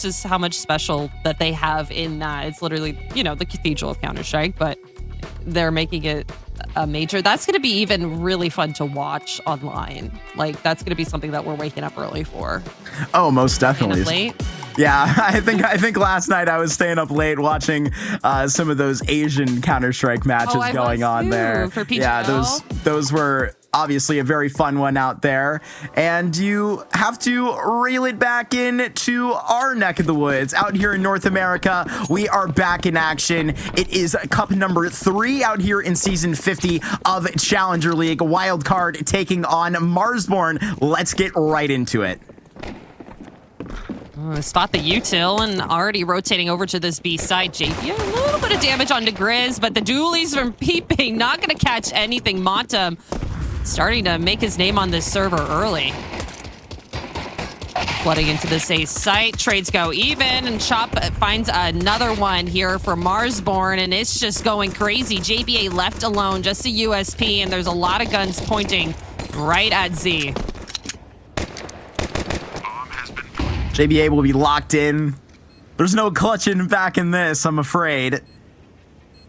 just how much special that they have in that. It's literally, you know, the cathedral of Counter-Strike, but they're making it a major. That's going to be even really fun to watch online. Like, that's going to be something that we're waking up early for. Oh, most definitely. Late. Yeah, I think last night I was staying up late watching some of those Asian Counter-Strike matches going on there. For PGL. Yeah, those were obviously a very fun one out there. And you have to reel it back in to our neck of the woods. Out here in North America, we are back in action. It is Cup number 3 out here in Season 50 of Challenger League. Wildcard taking on Marsborne. Let's get right into it. Spot the util and already rotating over to this B side. JP, a little bit of damage onto Grizz, but the dualies from Peeping not going to catch anything. Montum starting to make his name on this server early. Flooding into this A site. Trades go even, and Chop finds another one here for Marsborne, and it's just going crazy. JBA left alone, just a USP, and there's a lot of guns pointing right at Z. JBA will be locked in. There's no clutching back in this, I'm afraid.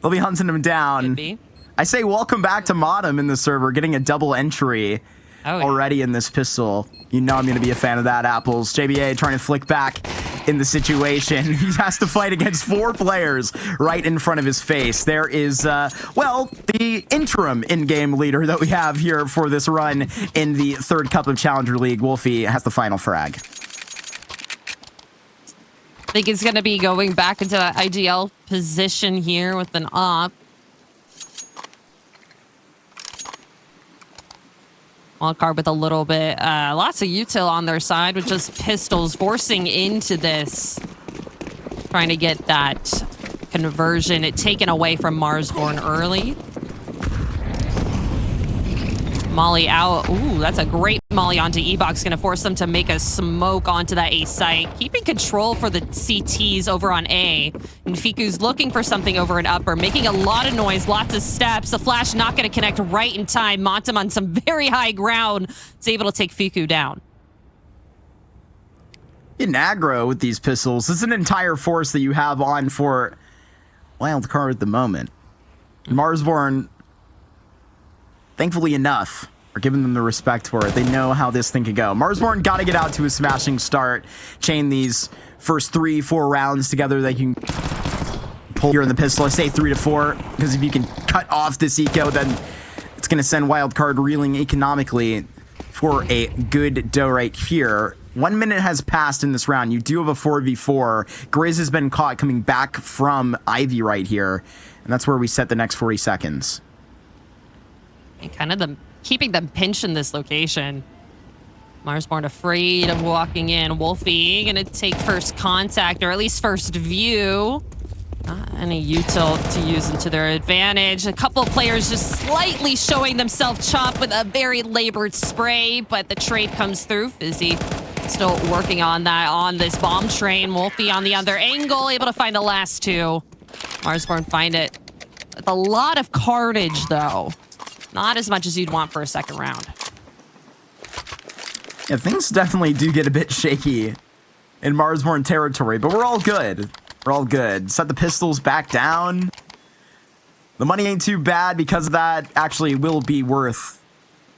They'll be hunting him down. I say welcome back to Modem in the server, getting a double entry already in this pistol. You know I'm going to be a fan of that, Apples. JBA trying to flick back in the situation. He has to fight against 4 players right in front of his face. There is, well, the interim in-game leader that we have here for this run in the 3rd Cup of Challenger League. Wolfie has the final frag. I think he's going to be going back into that IGL position here with an op. Wildcard with a little bit, lots of util on their side with just pistols forcing into this. Trying to get that conversion taken away from Marsborne early. Molly out. Ooh, that's a great Molly onto E-Box. Going to force them to make a smoke onto that A site. Keeping control for the CTs over on A. And Fiku's looking for something over an upper. Making a lot of noise, lots of steps. The flash not going to connect right in time. Montum on some very high ground. Is able to take Fiku down. In aggro with these pistols, it's an entire force that you have on for Wildcard at the moment. Marsborne, thankfully enough, are giving them the respect for it. They know how this thing could go. Marsborne got to get out to a smashing start. Chain these first 3-4 rounds together. They can pull here in the pistol. I say 3 to 4 because if you can cut off this eco, then it's going to send Wildcard reeling economically for a good dough right here. 1 minute has passed in this round. You do have a 4v4. Grizz has been caught coming back from Ivy right here, and that's where we set the next 40 seconds. And kind of keeping them pinched in this location. Marsborne afraid of walking in. Wolfie gonna take first contact, or at least first view. Not any util to use into their advantage. A couple of players just slightly showing themselves. Chop with a very labored spray, but the trade comes through. Fizzy still working on that on this bomb train. Wolfie on the other angle, able to find the last 2. Marsborne find it with a lot of cartage, though. Not as much as you'd want for a second round. Yeah, things definitely do get a bit shaky in Marsborne territory, but we're all good. We're all good. Set the pistols back down. The money ain't too bad because of that. Actually, will be worth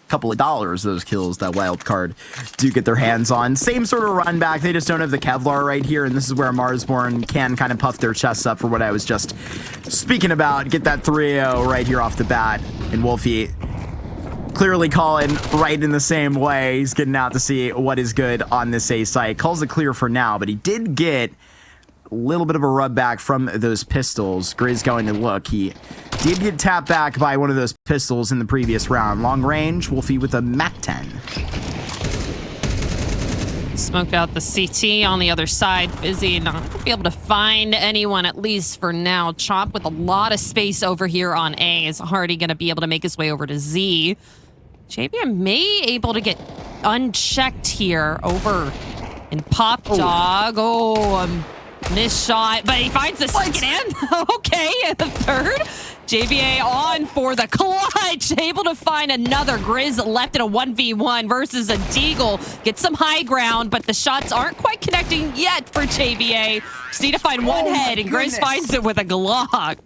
a couple of dollars, those kills that Wildcard do get their hands on. Same sort of run back. They just don't have the Kevlar right here, and this is where Marsborne can kind of puff their chests up for what I was just speaking about. Get that 3-0 right here off the bat. And Wolfie clearly calling right in the same way. He's getting out to see what is good on this A site. Calls it clear for now, but he did get a little bit of a rub back from those pistols. Grizz going to look. He did get tapped back by one of those pistols in the previous round. Long range, Wolfie with a MAC-10. Smoked out the CT on the other side. Fizzy not going to be able to find anyone, at least for now. Chop with a lot of space over here on A. Is Hardy going to be able to make his way over to Z? JBM may able to get unchecked here over in Pop Dog. Missed shot, but he finds the second and okay, and the third. JBA on for the clutch, able to find another. Grizz left in a 1v1 versus a Deagle. Get some high ground, but the shots aren't quite connecting yet for JBA. Just need to find one head, and Grizz finds it with a Glock.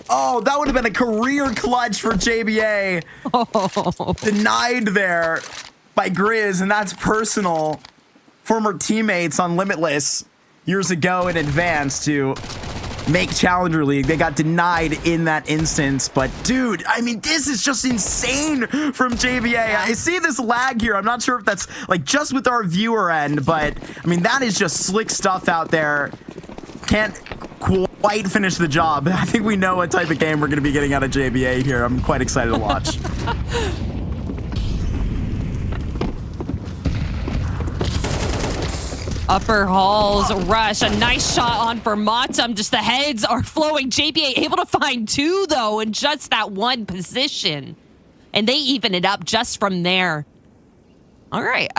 Oh, that would have been a career clutch for JBA. Oh. Denied there by Grizz, and that's personal. Former teammates on Limitless years ago in advance to make Challenger League. They got denied in that instance. But dude, I mean, this is just insane from JBA. Yeah. I see this lag here. I'm not sure if that's like just with our viewer end, but I mean, that is just slick stuff out there. Can't quite finish the job. I think we know what type of game we're going to be getting out of JBA here. I'm quite excited to watch. Upper halls rush. A nice shot on for Matum. Just the heads are flowing. JBA able to find two, though, in just that one position. And they even it up just from there. All right.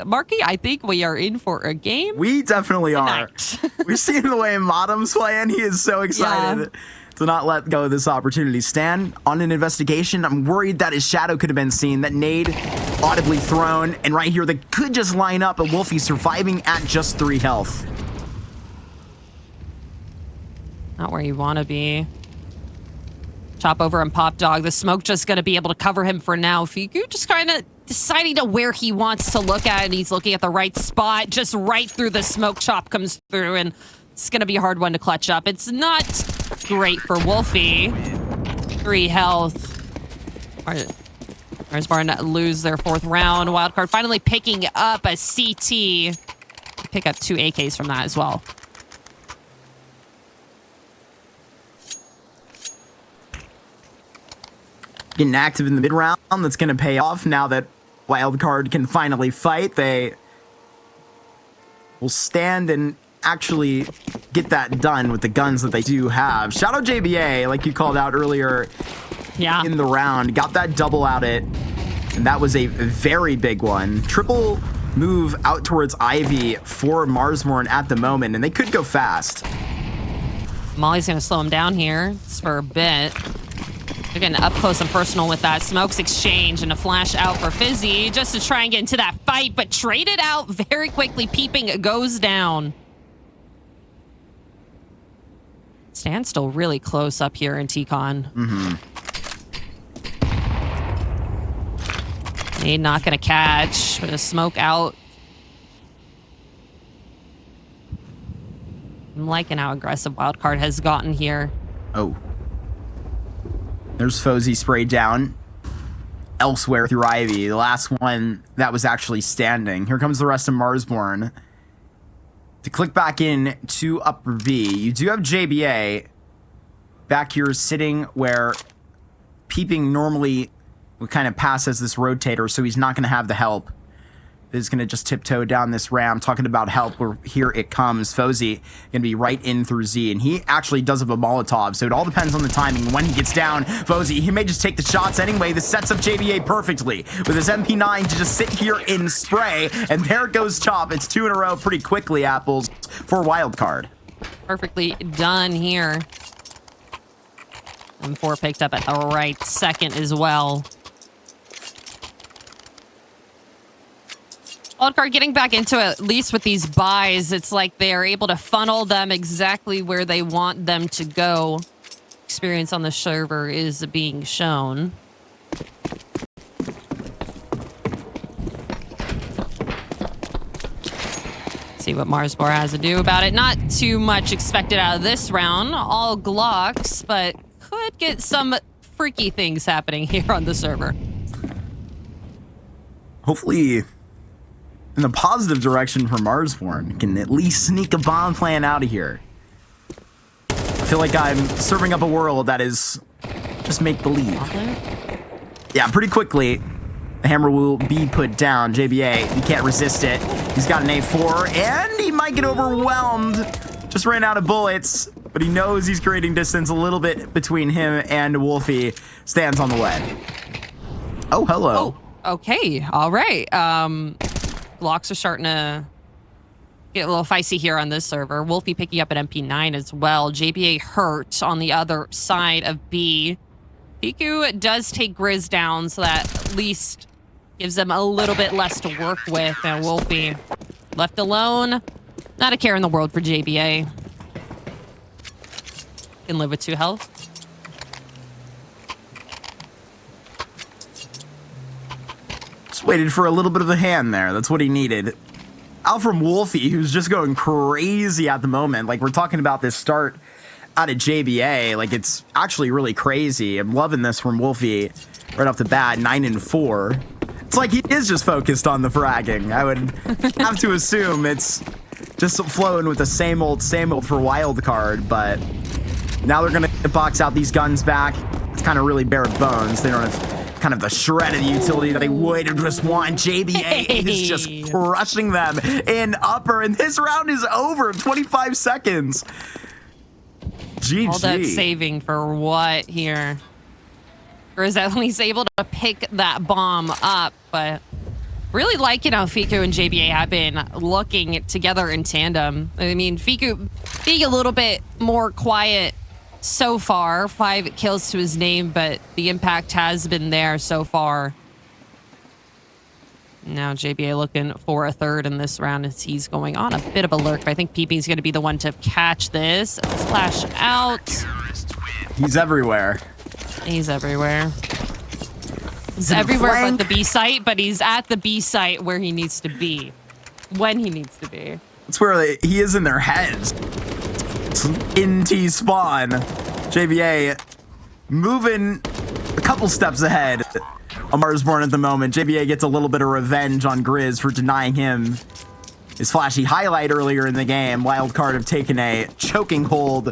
Marky, I think we are in for a game. We definitely are. We've seen the way Matum's playing. He is so excited to not let go of this opportunity. Stan, on an investigation, I'm worried that his shadow could have been seen. That nade audibly thrown. And right here, they could just line up. And Wolfie surviving at just 3 health. Not where you want to be. Chop over and Pop Dog. The smoke just going to be able to cover him for now. Figu just kind of deciding to where he wants to look at, and he's looking at the right spot. Just right through the smoke. Chop comes through, and it's going to be a hard one to clutch up. It's not great for Wolfie. 3 health. Marsborne lose their 4th round. Wildcard finally picking up a CT. Pick up 2 AKs from that as well. Getting active in the mid round. That's going to pay off now that Wildcard can finally fight. They will stand and actually get that done with the guns that they do have. Shout out JBA, like you called out earlier in the round. Got that double out it, and that was a very big one. Triple move out towards Ivy for Marsborne at the moment, and they could go fast. Molly's going to slow him down here. It's for a bit. They're getting up close and personal with that. Smokes exchange and a flash out for Fizzy just to try and get into that fight, but traded out very quickly. Peeping goes down. Stan's still really close up here in T-Con. Nade not going to catch, but a smoke out. I'm liking how aggressive Wildcard has gotten here. Oh. There's Fozy sprayed down elsewhere through Ivy. The last one that was actually standing. Here comes the rest of Marsborne. To click back in to Upper B, you do have JBA back here sitting where Peeping normally would kind of pass as this rotator, so he's not going to have the help. Is going to just tiptoe down this ramp. Talking about help, where here it comes. Fozy going to be right in through Z, and he actually does have a Molotov, so it all depends on the timing. When he gets down, Fozy, he may just take the shots anyway. This sets up JBA perfectly with his MP9 to just sit here in spray, and there goes Chop. It's 2 in a row pretty quickly, Apples, for Wildcard. Perfectly done here. M4 picked up at the right second as well. Wildcard getting back into it, at least with these buys. It's like they're able to funnel them exactly where they want them to go. Experience on the server is being shown. See what Marsborne has to do about it. Not too much expected out of this round. All Glocks, but could get some freaky things happening here on the server. Hopefully in the positive direction for Marsborne, can at least sneak a bomb plan out of here. I feel like I'm serving up a world that is just make-believe. Yeah, pretty quickly, the hammer will be put down. JBA, he can't resist it. He's got an A4, and he might get overwhelmed. Just ran out of bullets, but he knows he's creating distance a little bit between him and Wolfie. Stands on the way. Oh, hello. Oh, okay. All right. Blocks are starting to Get a little feisty here on this server. Wolfie picking up an MP9 as well. JBA hurt on the other side of B. Fiku does take Grizz down, so that at least gives them a little bit less to work with. And Wolfie left alone. Not a care in the world for JBA. Can live with 2 health. Just waited for a little bit of a hand there. That's what he needed. Out from Wolfie, who's just going crazy at the moment. Like, we're talking about this start out of JBA. Like, it's actually really crazy. I'm loving this from Wolfie right off the bat. 9-4. It's like he is just focused on the fragging. I would have to assume it's just flowing with the same old for Wildcard. But now they're going to box out these guns back. It's kind of really bare bones. They don't have kind of the shredded utility that they would just want. JBA is just crushing them in upper, and this round is over. 25 seconds. GG. All that saving for what here? Grizz at least able to pick that bomb up, but really liking how Fiku and JBA have been looking together in tandem. I mean, Fiku being a little bit more quiet so far, 5 kills to his name, but the impact has been there so far. Now JBA looking for a third in this round as he's going on a bit of a lurk, but I think PP is going to be the one to catch this. Splash out. He's everywhere. He's everywhere. He's everywhere but the B site, but he's at the B site where he needs to be. When he needs to be. That's where he is in their heads. In T-spawn. JBA moving a couple steps ahead on Marsborne at the moment. JBA gets a little bit of revenge on Grizz for denying him his flashy highlight earlier in the game. Wildcard have taken a choking hold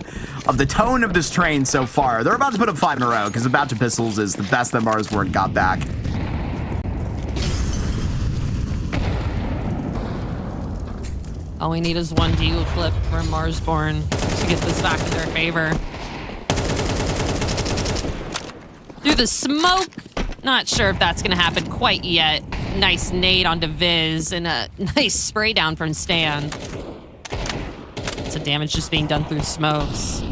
of the tone of this train so far. They're about to put up 5 in a row because the batch of pistols is the best that Marsborne got back. All we need is one deagle flip from Marsborne to get this back in their favor. Through the smoke, not sure if that's going to happen quite yet. Nice nade onto Viz and a nice spray down from Stan. So damage just being done through smokes.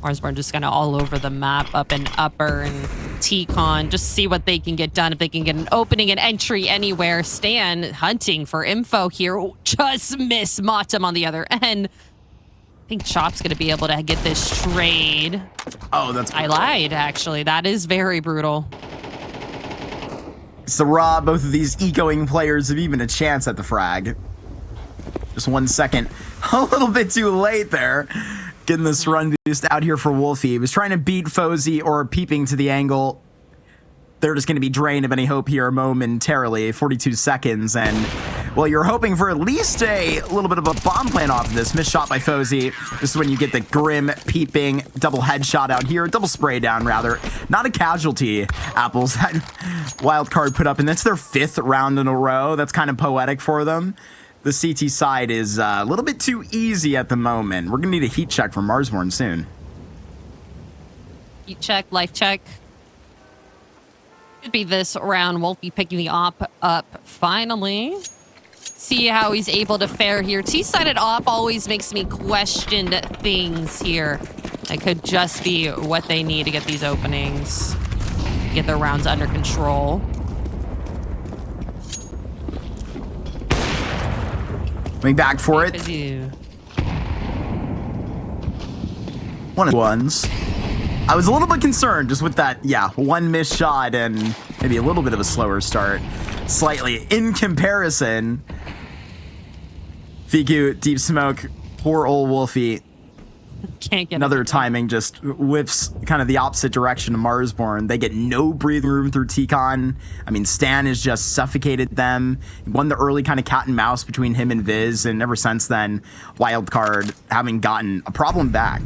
Marsborne just kind of all over the map, up and upper and T-Con, just see what they can get done. If they can get an opening and entry anywhere. Stan hunting for info here. Just miss Matam on the other end. I think Chop's going to be able to get this trade. Oh, that's brutal. I lied, actually. That is very brutal. It's to rob both of these ecoing players of even a chance at the frag. Just 1 second. A little bit too late there. Getting this run boost out here for Wolfie. He was trying to beat Fozy or peeping to the angle. They're just going to be drained of any hope here momentarily. 42 seconds. And, well, you're hoping for at least a little bit of a bomb plan off of this. Missed shot by Fozy. This is when you get the grim, peeping, double headshot out here. Double spray down, rather. Not a casualty, Apples. That Wildcard put up. And that's their 5th round in a row. That's kind of poetic for them. The CT side is a little bit too easy at the moment. We're going to need a heat check from Marsborne soon. Heat check, life check. Could be this round. Wolfie picking the op up finally. See how he's able to fare here. T-sided op always makes me question things here. It could just be what they need to get these openings. Get their rounds under control. Coming back for it. One of the ones. I was a little bit concerned just with that, yeah, 1 missed shot and maybe a little bit of a slower start. Slightly. In comparison, Fiku, deep smoke, poor old Wolfie. Can't get another timing just whips kind of the opposite direction of Marsborne. They get no breathing room through T-Con. I mean, Stan has just suffocated them. He won the early kind of cat and mouse between him and Viz, and ever since then, Wildcard having gotten a problem back.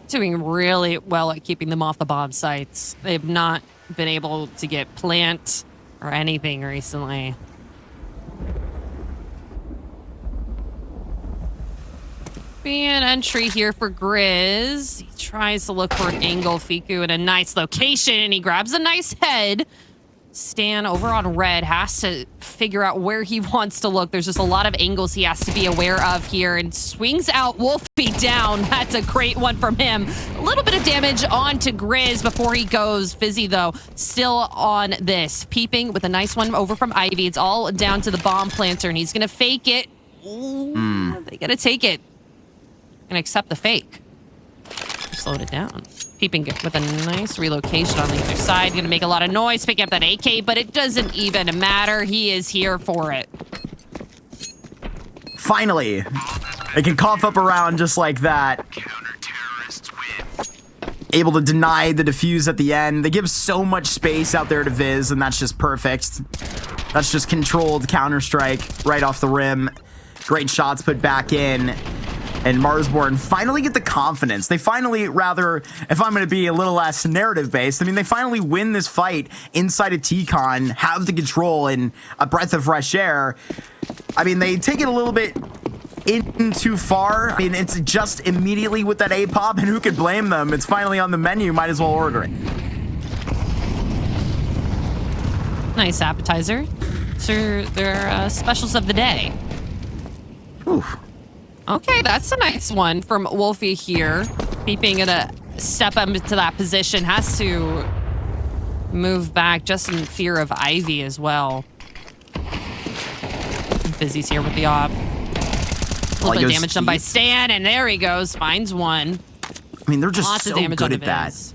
Doing really well at keeping them off the bomb sites. They've not been able to get plant or anything recently. Be an entry here for Grizz. He tries to look for an angle. Fiku in a nice location, and he grabs a nice head. Stan over on red has to figure out where he wants to look. There's just a lot of angles he has to be aware of here, and swings out Wolfie down. That's a great one from him. A little bit of damage onto Grizz before he goes. Fizzy, though, still on this. Peeping with a nice one over from Ivy. It's all down to the bomb planter, and he's going to fake it. Ooh, they got to take it and accept the fake. Slowed it down. Peeping with a nice relocation on the other side. Gonna make a lot of noise, picking up that AK, but it doesn't even matter. He is here for it. Finally, they can cough up around just like that. Able to deny the defuse at the end. They give so much space out there to Viz, and that's just perfect. That's just controlled Counter-Strike right off the rim. Great shots put back in. And Marsborne finally get the confidence. They finally, rather, if I'm going to be a little less narrative-based, I mean, they finally win this fight inside of T-Con, have the control and a breath of fresh air. I mean, they take it a little bit in too far. I mean, it's just immediately with that A-pop, and who could blame them? It's finally on the menu. Might as well order it. Nice appetizer. So they're specials of the day. Oof. Okay, that's a nice one from Wolfie here. Peeping at a step up into that position. Has to move back just in fear of Ivy as well. Fizzy's here with the op. A little bit of damage done by Stan, and there he goes. Finds one. I mean, they're just Lots so of damage good on at that. Viz.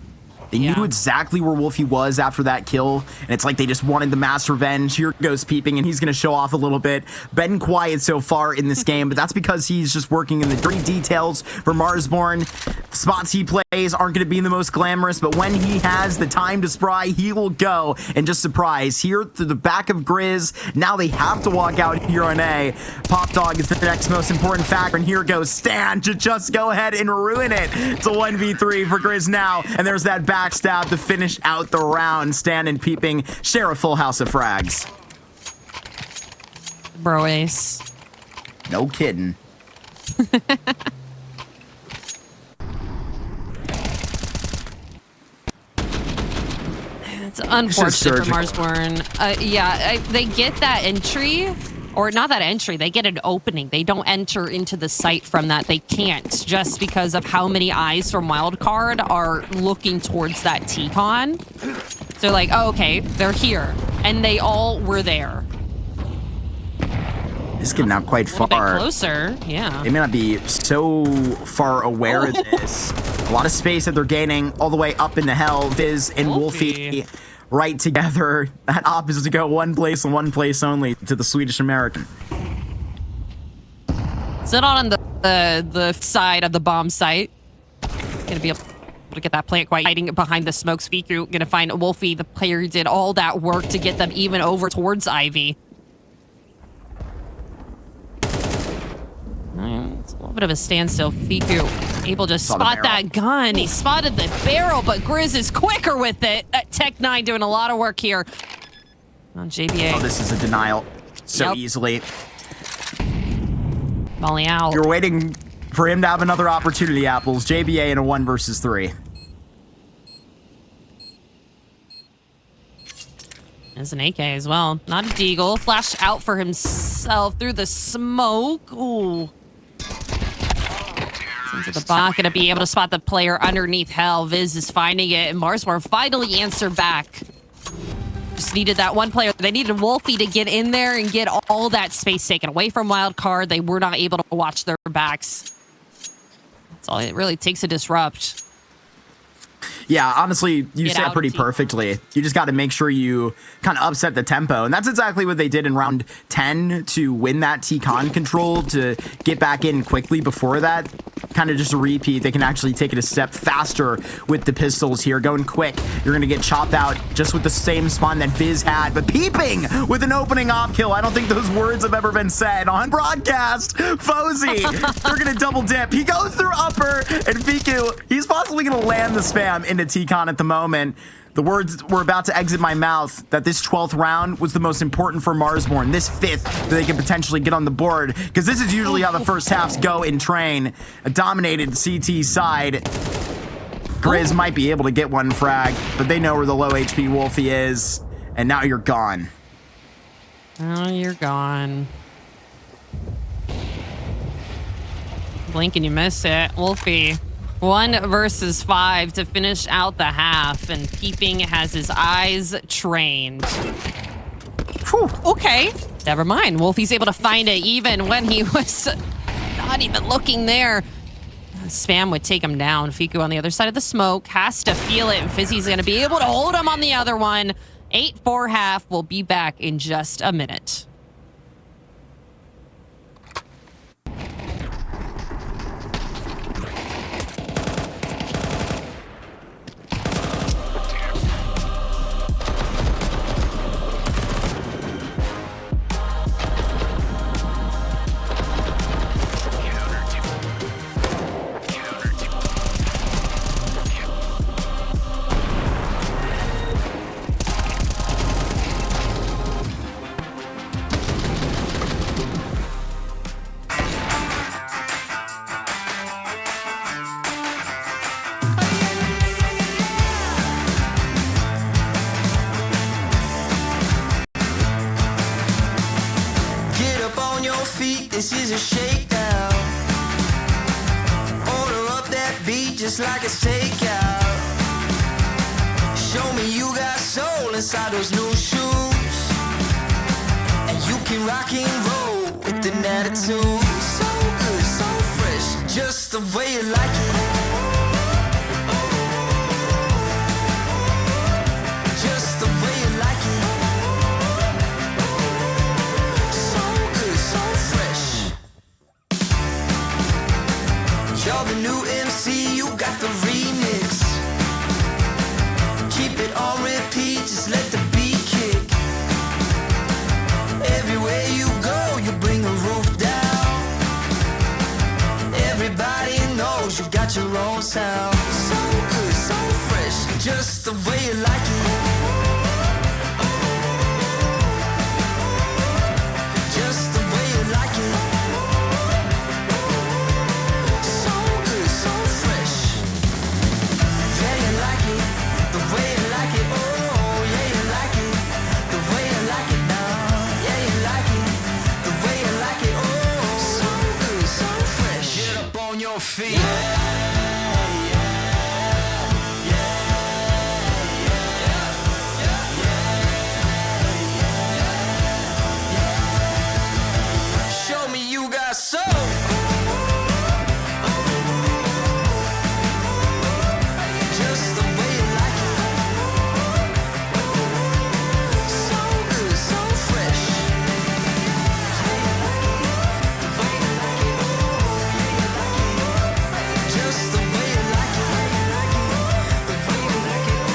They knew exactly where Wolfie was after that kill, and it's like they just wanted the mass revenge. Here goes Peeping, and he's going to show off a little bit. Been quiet so far in this game, but that's because he's just working in the dirty details for Marsborne. The spots he plays aren't going to be the most glamorous, but when he has the time to spry, he will go and just surprise. Here to the back of Grizz, now they have to walk out here on A. Pop Dog is the next most important factor, and here goes Stan to just go ahead and ruin it. It's a 1v3 for Grizz now, and there's that backstab to finish out the round. Stan and Peeping share a full house of frags. Bro ace. No kidding. It's unfortunate for Marsborne. Yeah, they get that entry, or not that entry, they get an opening. They don't enter into the site from that. They can't, just because of how many eyes from Wildcard are looking towards that T-Con. So they're like, oh, okay, they're here. And they all were there. This is getting out quite far. A bit closer, yeah. They may not be so far aware of this. A lot of space that they're gaining all the way up into hell. Viz and Wolfie right together. That op is to go one place and one place only, to the Swedish American. Sit on the side of the bomb site. Gonna be able to get that plant quite hiding behind the smoke speaker. Gonna find Wolfie, the player who did all that work to get them even over towards Ivy. It's a little bit of a standstill. Fiku able to spot that gun. He spotted the barrel, but Grizz is quicker with it. Tech9 doing a lot of work here on JBA. Oh, this is a denial so easily. Molly out. You're waiting for him to have another opportunity, Apples. JBA in a 1 versus 3. There's an AK as well. Not a deagle. Flash out for himself through the smoke. Ooh. Seems like the bot gonna be able to spot the player underneath hell. Viz is finding it, and Marsborne finally answer back. Just needed that one player. They needed Wolfie to get in there and get all that space taken away from Wildcard. They were not able to watch their backs. That's all it really takes to disrupt. Yeah, honestly, you said it pretty perfectly. You just got to make sure you kind of upset the tempo. And that's exactly what they did in round 10 to win that T-Con control, to get back in quickly before that. Kind of just a repeat. They can actually take it a step faster with the pistols here. Going quick. You're going to get chopped out just with the same spawn that Viz had. But Peeping with an opening op kill. I don't think those words have ever been said on broadcast. Fozy, they're going to double dip. He goes through upper, and Fiku, he's possibly going to land the spam into T-Con at the moment. The words were about to exit my mouth that this 12th round was the most important for Marsborne. This 5th that they could potentially get on the board, because this is usually how the first halves go in train. A dominated CT side. Grizz might be able to get one frag, but they know where the low HP Wolfie is. and now you're gone. Oh, you're gone. Blink and you miss it. Wolfie, 1 versus 5 to finish out the half, and Peeping has his eyes trained. Whew. Okay, never mind. Wolfie's able to find it even when he was not even looking there. Spam would take him down. Fiku on the other side of the smoke has to feel it, and Fizzy's going to be able to hold him on the other one. 8-4 half. We'll be back in just a minute. This is a shakedown. Order up that beat just like it's takeout. Show me you got soul inside those new shoes, and you can rock and roll with an attitude. So good, so fresh, just the way you like it. Just the way you like it. You're the new MC, you got the remix. Keep it on repeat, just let the beat kick. Everywhere you go, you bring the roof down. Everybody knows you got your own sound. So good, so fresh, just the way you like it. Just the way you like it. Feet. Show me you got soul. Just the way you like it. So good, so fresh. Just the way you like it. The way you like it.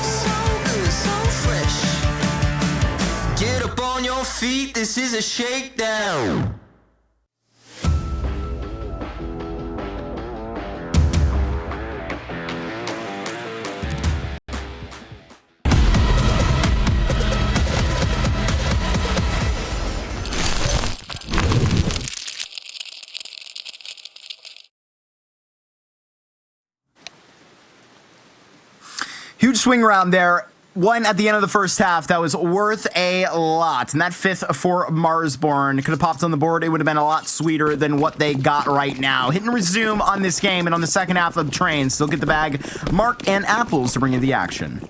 So good, so fresh. Get up on your feet, this is a shakedown. Huge swing around there. One at the end of the first half that was worth a lot. And that 5th for Marsborne could have popped on the board. It would have been a lot sweeter than what they got right now. Hit and resume on this game, and on the second half of the train, still get the bag. Mark and Apples to bring in the action.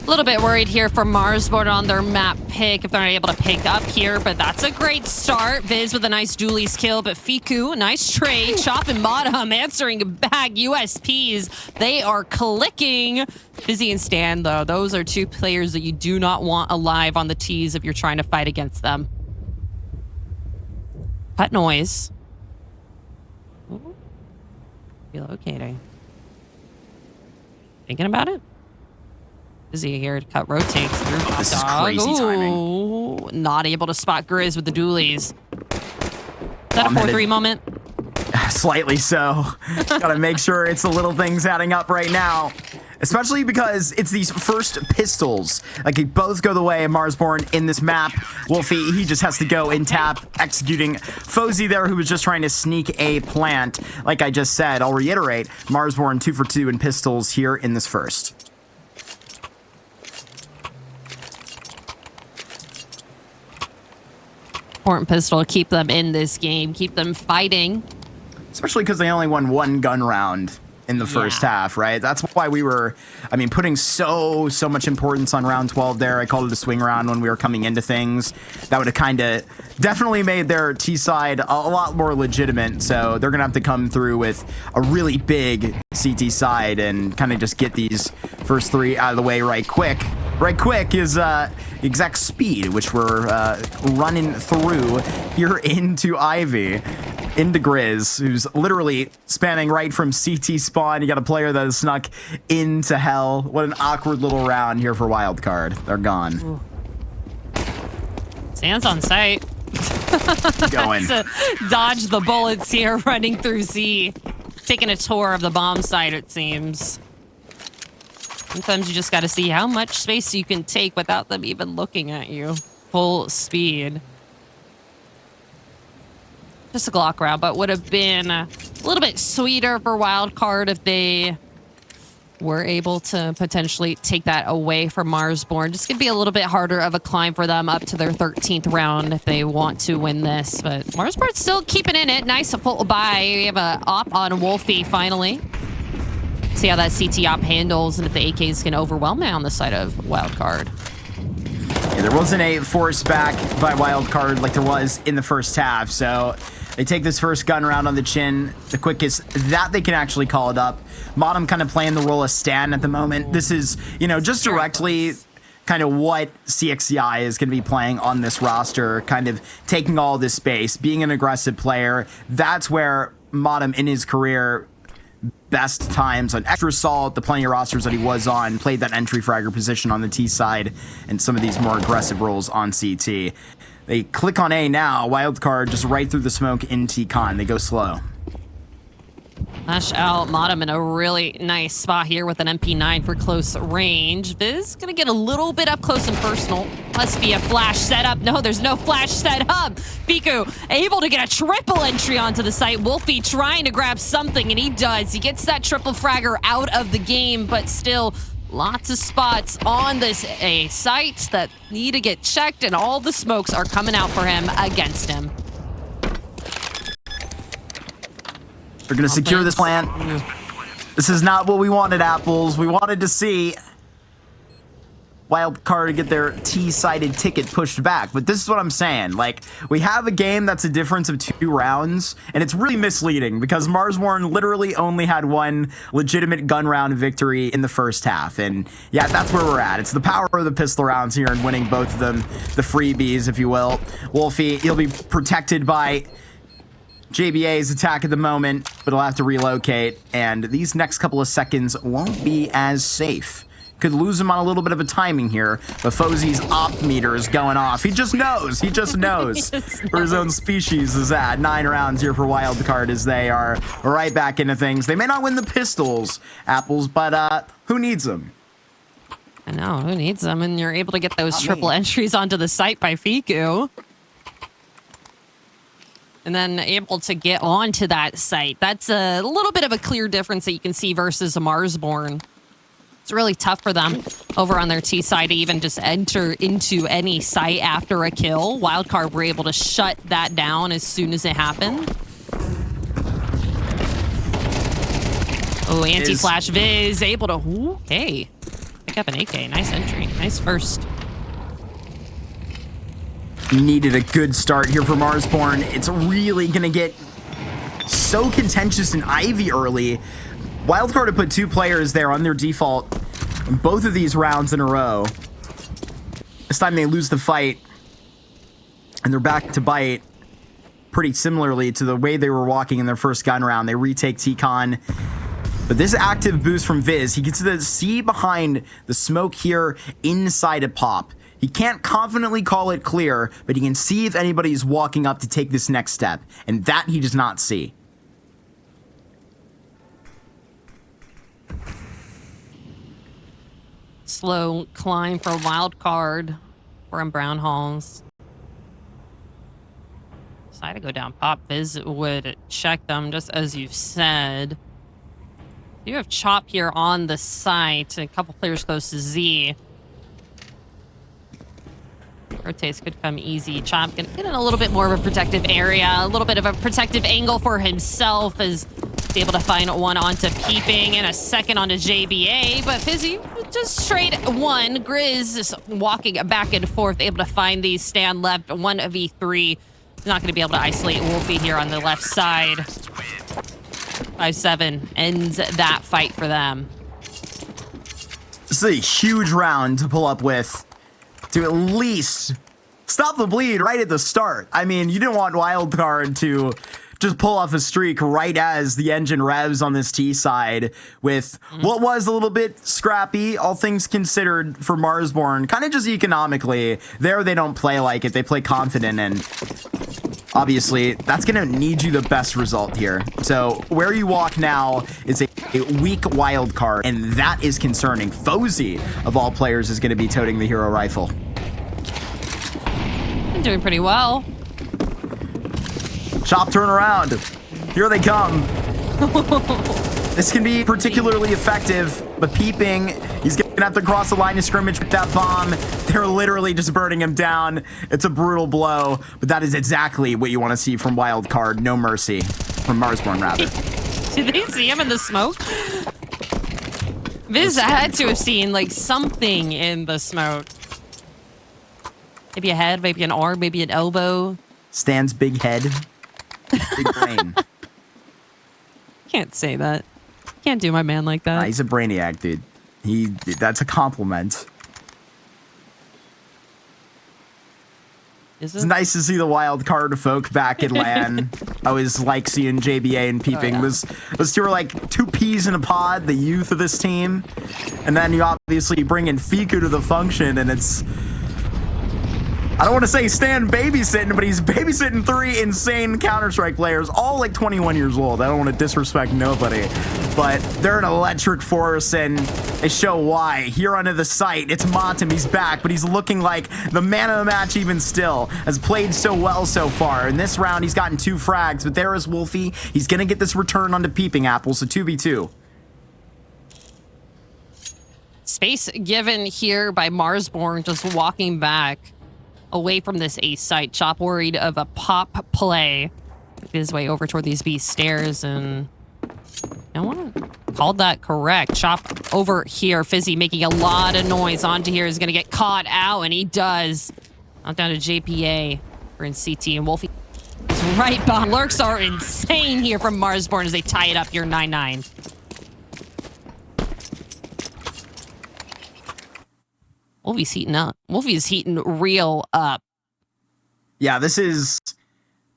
A little bit worried here for Marsborne on their map pick, if they're not able to pick up here, but that's a great start. Viz with a nice dualies kill, but Fiku, nice trade. Chop and Bottom answering back USPs. They are clicking. Fizzy and Stan, though, those are two players that you do not want alive on the tees if you're trying to fight against them. Cut noise. Ooh. Relocating. Thinking about it? Fizzy here to cut rotates through. Oh, this is crazy timing. Not able to spot Grizz with the dualies. Is that a 4-3 moment? Slightly so. Gotta make sure it's the little things adding up right now. Especially because it's these first pistols. Like, they both go the way of Marsborne in this map. Wolfie, he just has to go and tap, executing Fozy there, who was just trying to sneak a plant. Like I just said, I'll reiterate, Marsborne 2 for 2 in pistols here in this first. Important pistol to keep them in this game, keep them fighting. Especially because they only won 1 gun round in the first half, right? That's why we were, I mean, putting so much importance on round 12 there. I called it a swing round when we were coming into things. That would have kind of definitely made their T side a lot more legitimate. So they're going to have to come through with a really big CT side and kind of just get these first 3 out of the way right quick. Right quick is exact speed, which we're running through here into Ivy. Into Grizz, who's literally spanning right from CT spawn. You got a player that has snuck into hell. What an awkward little round here for Wildcard. They're gone. Ooh. Sands on site. Going. To dodge the bullets here, running through Z. Taking a tour of the bomb site, it seems. Sometimes you just got to see how much space you can take without them even looking at you. Full speed. Just a Glock round, but would have been a little bit sweeter for Wildcard if they were able to potentially take that away from Marsborne. Just going to be a little bit harder of a climb for them up to their 13th round if they want to win this. But Marsborne's still keeping in it. Nice full buy. We have a op on Wolfie finally. See how that CT op handles and if the AKs can overwhelm it on the side of Wildcard. Yeah, there wasn't a force back by Wildcard like there was in the first half, so they take this first gun round on the chin, the quickest that they can actually call it up. Modem kind of playing the role of Stan at the moment. This is, you know, just directly kind of what CXCI is going to be playing on this roster, kind of taking all this space, being an aggressive player. That's where Modem in his career best times on Extra Assault, the plenty of rosters that he was on, played that entry fragger position on the T side and some of these more aggressive roles on CT. They click on A now, Wildcard just right through the smoke in T-Con. They go slow. Flash out Modem in a really nice spot here with an MP9 for close range. Viz gonna get a little bit up close and personal. Must be a flash setup. No, there's no flash setup. Fiku able to get a triple entry onto the site. Wolfie trying to grab something, and he does. He gets that triple fragger out of the game, but still lots of spots on this A site that need to get checked, and all the smokes are coming out for him against him. They're going to secure this plant. This is not what we wanted, Apples. We wanted to see Wildcard get their T-sided ticket pushed back. But this is what I'm saying. Like, we have a game that's a difference of 2 rounds, and it's really misleading because Marsborne literally only had 1 legitimate gun round victory in the first half. And yeah, that's where we're at. It's the power of the pistol rounds here and winning both of them, the freebies, if you will. Wolfie, he'll be protected by JBA's attack at the moment, but he'll have to relocate, and these next couple of seconds won't be as safe. Could lose him on a little bit of a timing here, but Fozy's op meter is going off. He just knows where his own species is at. 9 rounds here for Wildcard as they are right back into things. They may not win the pistols, Apples, but who needs them? I know, who needs them? And you're able to get those triple entries onto the site by Fiku. And then able to get onto that site. That's a little bit of a clear difference that you can see versus a Marsborne. It's really tough for them over on their T side to even just enter into any site after a kill. Wildcard were able to shut that down as soon as it happened. Oh, anti-flash Viz able to, hey, pick up an AK. Nice entry. Nice first. Needed a good start here for Marsborne. It's really going to get so contentious in Ivy early. Wildcard had put 2 players there on their default in both of these rounds in a row. This time they lose the fight, and they're back to bite pretty similarly to the way they were walking in their first gun round. They retake T-Con. But this active boost from Viz, he gets to see behind the smoke here inside a pop. He can't confidently call it clear, but he can see if anybody's walking up to take this next step, and that he does not see. Slow climb for Wildcard from Brown Halls. Decide to go down pop. Viz would check them, just as you said. You have Chop here on the site, a couple players close to Z. Rotates could come easy. Chop gonna get in a little bit more of a protective area, a little bit of a protective angle for himself as he's able to find one onto Peeping and a second onto JBA. But Fizzy just straight one. Grizz just walking back and forth, able to find these stand left 1v3. He's not going to be able to isolate Wolfie here on the left side. 5-7 ends that fight for them. This is a huge round to pull up with, to at least stop the bleed right at the start. I mean, you didn't want Wildcard to just pull off a streak right as the engine revs on this T side with what was a little bit scrappy, all things considered, for Marsborne. Kind of just economically. There, they don't play like it. They play confident, and obviously, that's going to need you the best result here. So where you walk now is a weak Wildcard, and that is concerning. Fozy, of all players, is going to be toting the hero rifle. Been doing pretty well. Chop, turn around. Here they come. This can be particularly effective, but Peeping, he's going to have to cross the line of scrimmage with that bomb. They're literally just burning him down. It's a brutal blow, but that is exactly what you want to see from Wildcard. No mercy. From Marsborne, rather. Did they see him in the smoke? Viz had to have seen like something in the smoke. Maybe a head, maybe an arm, maybe an elbow. Stan's big head. Big brain. Can't say that. Can't do my man like that. Nah, he's a brainiac, dude. That's a compliment. Is it? It's nice to see the Wildcard folk back in LAN. I always like seeing JBA and Peeping. yeah. Those two are like two peas in a pod, the youth of this team. And then you obviously bring in Fiku to the function, and it's... I don't want to say Stan babysitting, but he's babysitting 3 insane Counter-Strike players, all like 21 years old. I don't want to disrespect nobody, but they're an electric force, and they show why. Here onto the site, it's Montem. He's back, but he's looking like the man of the match even still. Has played so well so far. In this round, he's gotten 2 frags, but there is Wolfie. He's going to get this return onto Peeping Apple, so 2v2. Space given here by Marsborne, just walking back away from this A site. Chop worried of a pop play. His way over toward these B stairs, and you know what? Called that correct. Chop over here. Fizzy making a lot of noise. Onto here is going to get caught out, and he does. Out down to JPA. We're in CT, and Wolfie is right behind. Lurks are insane here from Marsborne as they tie it up here 9-9. Wolfie's heating up. Wolfie's heating real up. Yeah, this is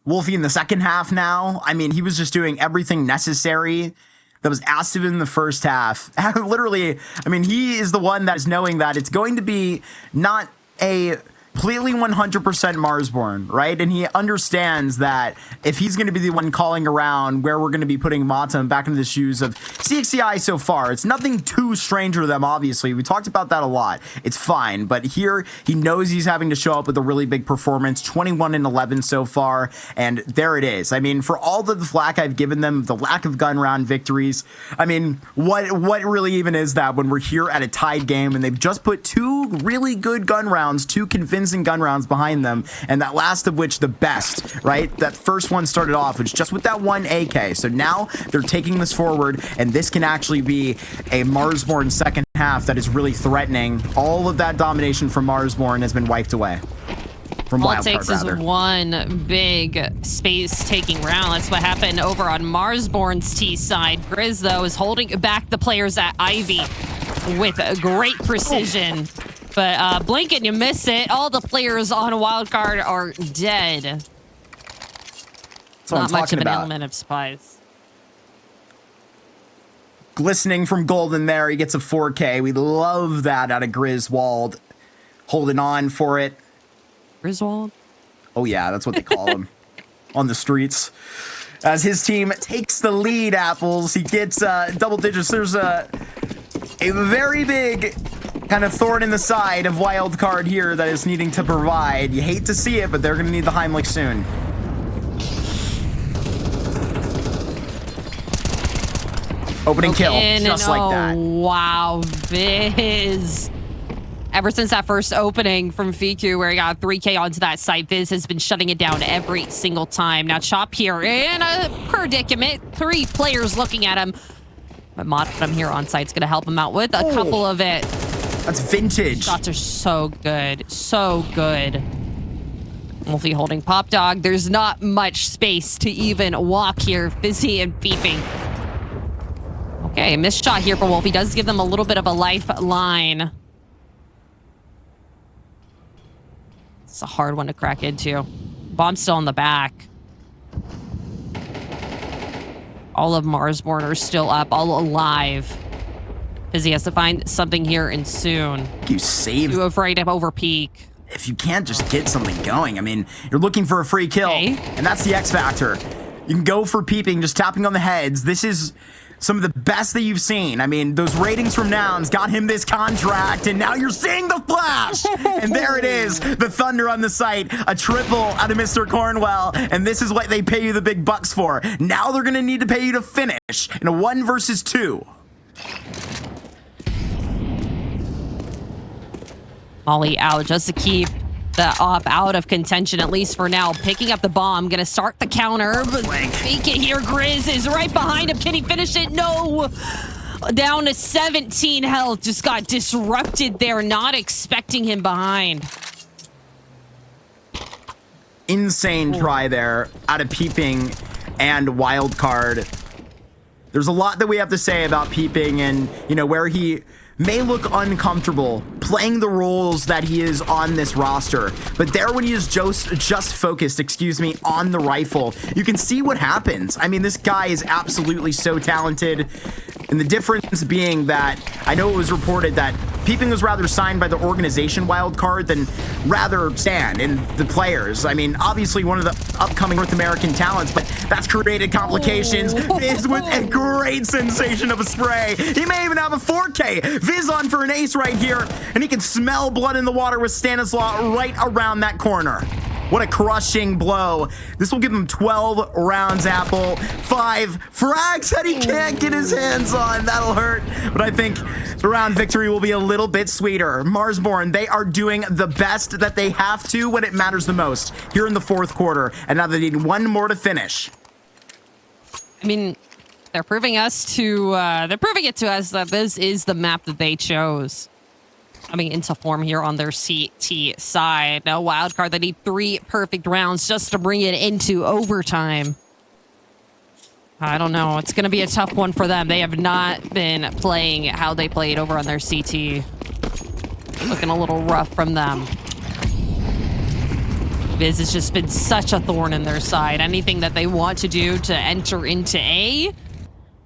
Wolfie in the second half now. I mean, he was just doing everything necessary that was asked of him in the first half. Literally, I mean, he is the one that is knowing that it's going to be not a completely 100% Marsborne, right? And he understands that if he's going to be the one calling around where we're going to be putting Montem back into the shoes of CXCI so far, it's nothing too strange to them, obviously. We talked about that a lot. It's fine. But here, he knows he's having to show up with a really big performance, 21-11 so far, and there it is. I mean, for all the flack I've given them, the lack of gun round victories, I mean, what really even is that when we're here at a tied game and they've just put 2 really good gun rounds, 2 convincing gun rounds behind them, and that last of which the best, right? That first one started off was just with that 1 AK. So now they're taking this forward, and this can actually be a Marsborne second half that is really threatening. All of that domination from Marsborne has been wiped away. From All it Wildcard, takes is one big space-taking round. That's what happened over on Marsborne's T side. Grizz, though, is holding back the players at Ivy with great precision. But blink and you miss it. All the players on Wildcard are dead. That's what Not I'm much talking of an about. element of supplies. Glistening from Golden there. He gets a 4K. We love that out of Griswold. Holding on for it. Griswold? Oh, yeah, that's what they call him on the streets. As his team takes the lead, Apples, he gets double digits. There's a very big kind of thorn in the side of Wildcard here that is needing to provide. You hate to see it, but they're going to need the Heimlich soon. Opening kill, just like that. Wow, Viz Ever since that first opening from Fiku where he got 3K onto that site, Viz has been shutting it down every single time. Now Chop here in a predicament. 3 players looking at him. But Modem here on site's going to help him out with a couple of it. That's vintage. Shots are so good. So good. Wolfie holding Pop Dog. There's not much space to even walk here. Fizzy and beeping. Okay, missed shot here for Wolfie. Does give them a little bit of a lifeline. It's a hard one to crack into. Bomb's still in the back. All of Marsborne are still up, all alive. Fizzy has to find something here and soon. You save. Too afraid to over peak. If you can't just get something going, I mean, you're looking for a free kill, and that's the X factor. You can go for peeping, just tapping on the heads. This is some of the best that you've seen. I mean, those ratings from Nouns got him this contract, and now you're seeing the flash. And there it is, the thunder on the site, a triple out of Mr. Cornwell, and this is what they pay you the big bucks for. Now they're gonna need to pay you to finish in a 1 versus 2. Molly out just to keep the op out of contention, at least for now. Picking up the bomb, gonna start the counter. Fake it here, Grizz is right behind him. Can he finish it? No! Down to 17 health, just got disrupted there, not expecting him behind. Insane try there out of Peeping and Wildcard. There's a lot that we have to say about Peeping and, you know, where he may look uncomfortable playing the roles that he is on this roster, but there when he is just focused, on the rifle, you can see what happens. I mean, this guy is absolutely so talented, and the difference being that I know it was reported that Peeping was rather signed by the organization Wildcard than rather Stan and the players. I mean, obviously one of the upcoming North American talents, but that's created complications. Viz with a great sensation of a spray. He may even have a 4K. Viz on for an ace right here, and he can smell blood in the water with Stanislaw right around that corner. What a crushing blow. This will give him 12 rounds, Apple. 5 frags that he can't get his hands on. That'll hurt. But I think the round victory will be a little bit sweeter. Marsborne, they are doing the best that they have to when it matters the most here in the 4th quarter. And now they need 1 more to finish. I mean, they're proving it to us that this is the map that they chose. Coming into form here on their CT side. Now Wildcard, they need 3 perfect rounds just to bring it into overtime. I don't know. It's going to be a tough one for them. They have not been playing how they played over on their CT. Looking a little rough from them. Viz has just been such a thorn in their side. Anything that they want to do to enter into A,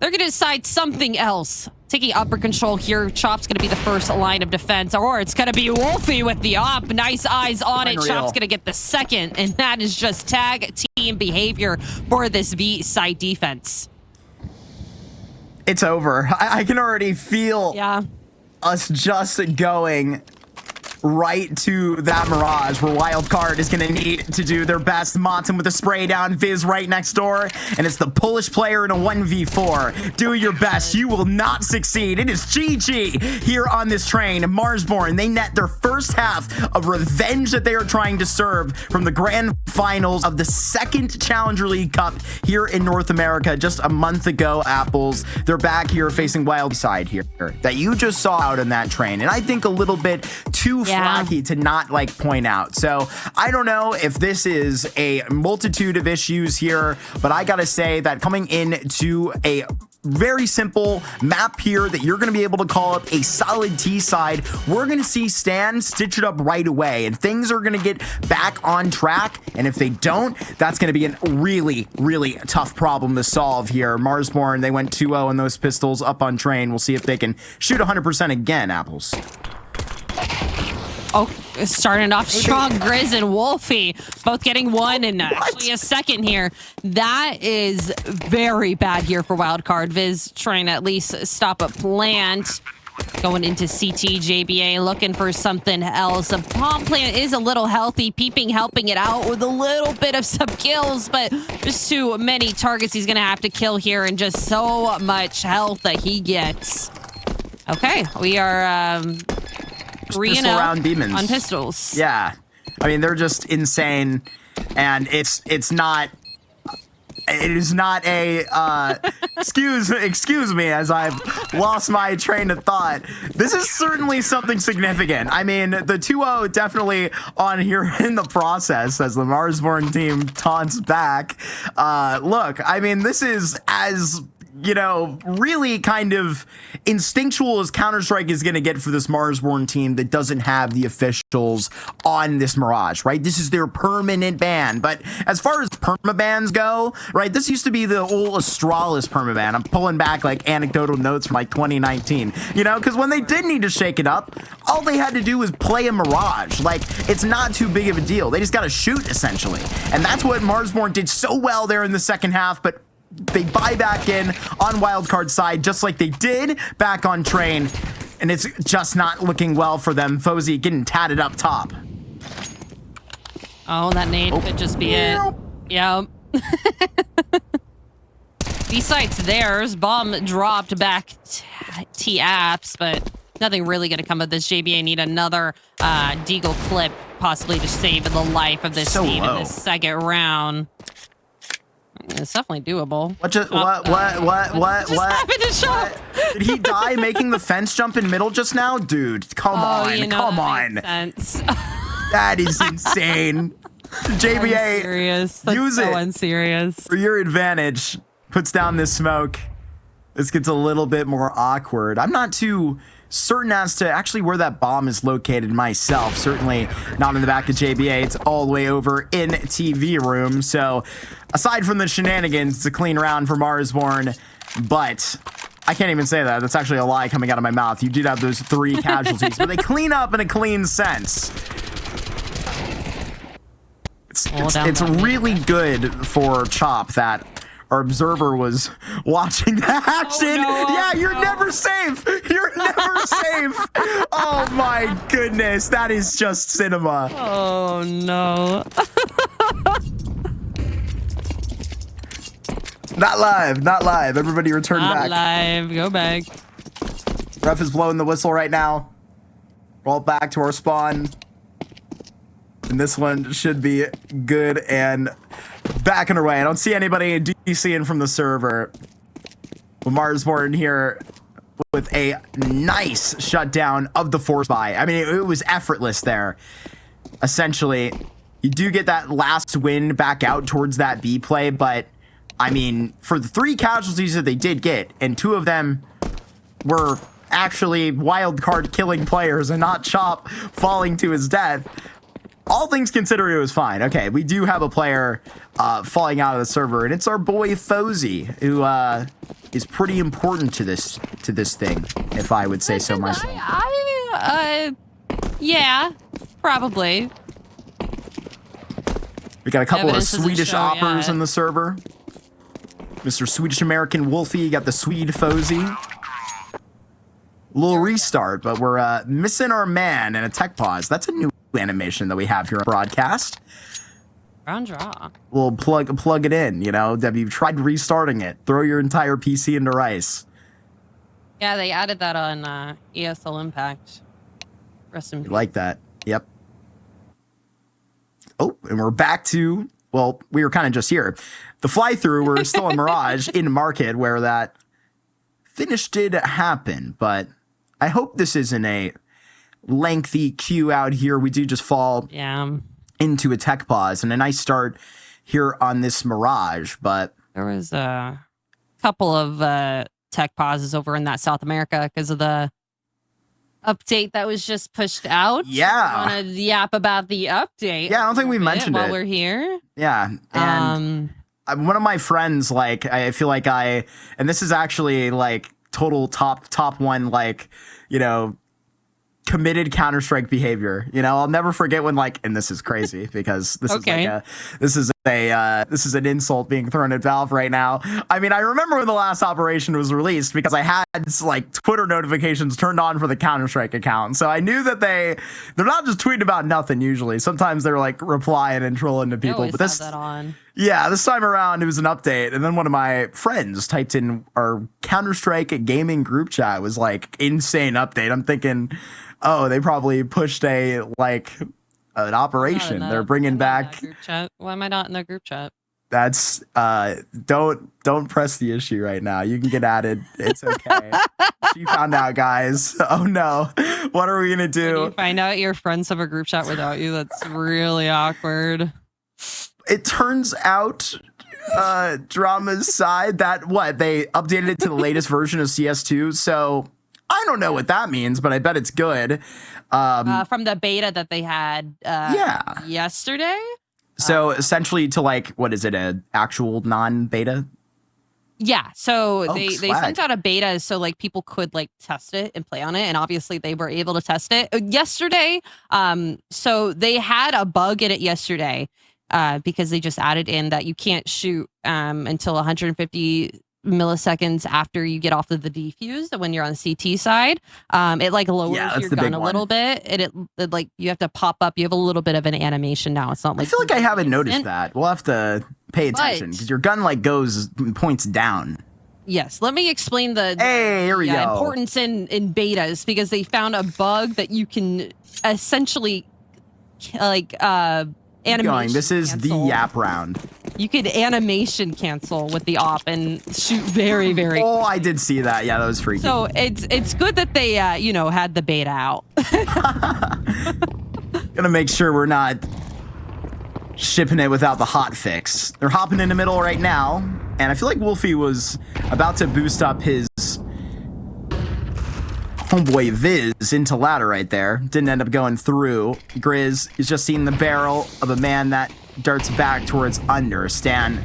they're going to decide something else. Taking upper control here. Chop's going to be the first line of defense, or it's going to be Wolfie with the op. Nice eyes on it. Unreal. Chop's going to get the second, and that is just tag team behavior for this B side defense. It's over. I can already feel us just going right to that Mirage where Wildcard is going to need to do their best. Monson with a spray down, Viz right next door, and it's the Polish player in a 1v4. Do your best. You will not succeed. It is GG here on this train. Marsborne, they net their first half of revenge that they are trying to serve from the grand finals of the 2nd Challenger League Cup here in North America just a month ago, Apples. They're back here facing Wildside here that you just saw out on that train, and I think a little bit too flaky to not point out. So I don't know if this is a multitude of issues here, but I gotta say that coming into a very simple map here that you're going to be able to call up a solid T side, we're going to see Stan stitch it up right away, and things are going to get back on track. And if they don't, that's going to be a really, really tough problem to solve here. Marsborne, they went 2-0 in those pistols up on train. We'll see if they can shoot 100% again, Apples. Oh, starting off strong. Grizz and Wolfie both getting 1 and actually a second here. That is very bad here for Wildcard. Viz trying to at least stop a plant. Going into CT, JBA looking for something else. The bomb plant is a little healthy. Peeping helping it out with a little bit of some kills, but just too many targets he's going to have to kill here, and just so much health that he gets. Okay, we are 3-0 round demons on pistols. Yeah, I mean they're just insane, and it is not a excuse me as I've lost my train of thought. This is certainly something significant. I mean, the 2-0 definitely on here in the process as the Marsborne team taunts back. Look, I mean, this is as, you know, really kind of instinctual as Counter-Strike is going to get for this Marsborne team that doesn't have the officials on this Mirage, right? This is their permanent ban. But as far as permabans go, right, this used to be the old Astralis permaban. I'm pulling back like anecdotal notes from like 2019, you know, because when they did need to shake it up, all they had to do was play a Mirage. Like, it's not too big of a deal. They just got to shoot, essentially. And that's what Marsborne did so well there in the second half, but they buy back in on Wildcard side, just like they did back on Train, and it's just not looking well for them. Fozy getting tatted up top. Oh, that nade could just be it. Yep. B-site's theirs. Bomb dropped back T-Apps, but nothing really going to come of this. JBA need another Deagle clip, possibly to save the life of this team in this second round. It's definitely doable. What happened to Shop? Did he die making the fence jump in middle just now? Dude, come on, you know, come that on. makes sense. That is insane. JBA, serious. That's use so it unserious. for your advantage. Puts down this smoke. This gets a little bit more awkward. I'm not too certain as to actually where that bomb is located myself. Certainly not in the back of JBA. It's all the way over in TV room. So aside from the shenanigans, it's a clean round for Marsborne. But I can't even say that. That's actually a lie coming out of my mouth. You did have those 3 casualties, but they clean up in a clean sense. It's really good for Chop that our observer was watching the action. Yeah, you're never safe. You're never safe. Oh my goodness. That is just cinema. Oh no. Not live. Not live. Everybody return Not back. live. Go back. Ref is blowing the whistle right now. Roll back to our spawn. And this one should be good and back and away. I don't see anybody DCing from the server. Marsborne here with a nice shutdown of the force buy. I mean, it was effortless there. Essentially, you do get that last win back out towards that B play, but I mean, for the 3 casualties that they did get, and 2 of them were actually Wildcard killing players and not Chop falling to his death, all things considered, it was fine. Okay, we do have a player falling out of the server, and it's our boy Fozy, who is pretty important to this thing, if I would say so myself. Yeah, probably. We got a couple Evidence of doesn't Swedish show oppers yet. in the server. Mr. Swedish American Wolfie got the Swede Fozy. Little restart, but we're missing our man in a tech pause. That's a new animation that we have here on broadcast. Round draw. We'll plug it in, you know. You've tried restarting it. Throw your entire PC into rice. Yeah, they added that on ESL Impact. Rest in You peace. like that? Yep. Oh, and we're back to, well, we were kind of just here. The fly through, we're still in Mirage in Market where that finish did happen, but I hope this isn't a lengthy queue out here. We do just fall into a tech pause and a nice start here on this Mirage, but there was a couple of tech pauses over in that South America because of the update that was just pushed out. Yeah. Want to yap about the update? Yeah, I don't think we mentioned while it. we're here. Yeah, and one of my friends, like, I feel like and this is actually like total top one, like, you know, committed Counter-Strike behavior. You know, I'll never forget when, like, and this is crazy because this is this is an insult being thrown at Valve right now. I mean, I remember when the last operation was released because I had like Twitter notifications turned on for the Counter-Strike account. So I knew that they're not just tweeting about nothing usually. Sometimes they're like replying and trolling to people. But this, that on. Yeah, this time around it was an update. And then one of my friends typed in our Counter-Strike gaming group chat was like insane update. I'm thinking, oh, they probably pushed an operation. They're bringing back. Why am I not in their group chat? That's don't press the issue right now. You can get added. It's okay. She found out, guys. Oh no, what are we gonna do? When you find out your friends have a group chat without you, that's really awkward. It turns out, drama's side, that they updated it to the latest version of CS2. So I don't know what that means, but I bet it's good. From the beta that they had yesterday. So essentially to like, what is it, an actual non-beta? Yeah, so they sent out a beta so like people could like test it and play on it, and obviously they were able to test it yesterday. So they had a bug in it yesterday because they just added in that you can't shoot until 150 milliseconds after you get off of the defuse when you're on the CT side. It like lowers your gun a little bit, and it like you have to pop up. You have a little bit of an animation now. It's not like I feel like I haven't noticed that. We'll have to pay attention because your gun like points down. Yes, let me explain the importance in betas, because they found a bug that you can essentially like animation This is cancel. The Yap round. You could animation cancel with the op and shoot very, very. Oh, I did see that. Yeah, that was freaky. So it's good that they had the beta out. Gonna make sure we're not shipping it without the hot fix. They're hopping in the middle right now, and I feel like Wolfie was about to boost up his homeboy Viz into ladder right there. Didn't end up going through. Grizz is just seeing the barrel of a man that darts back towards under. Stan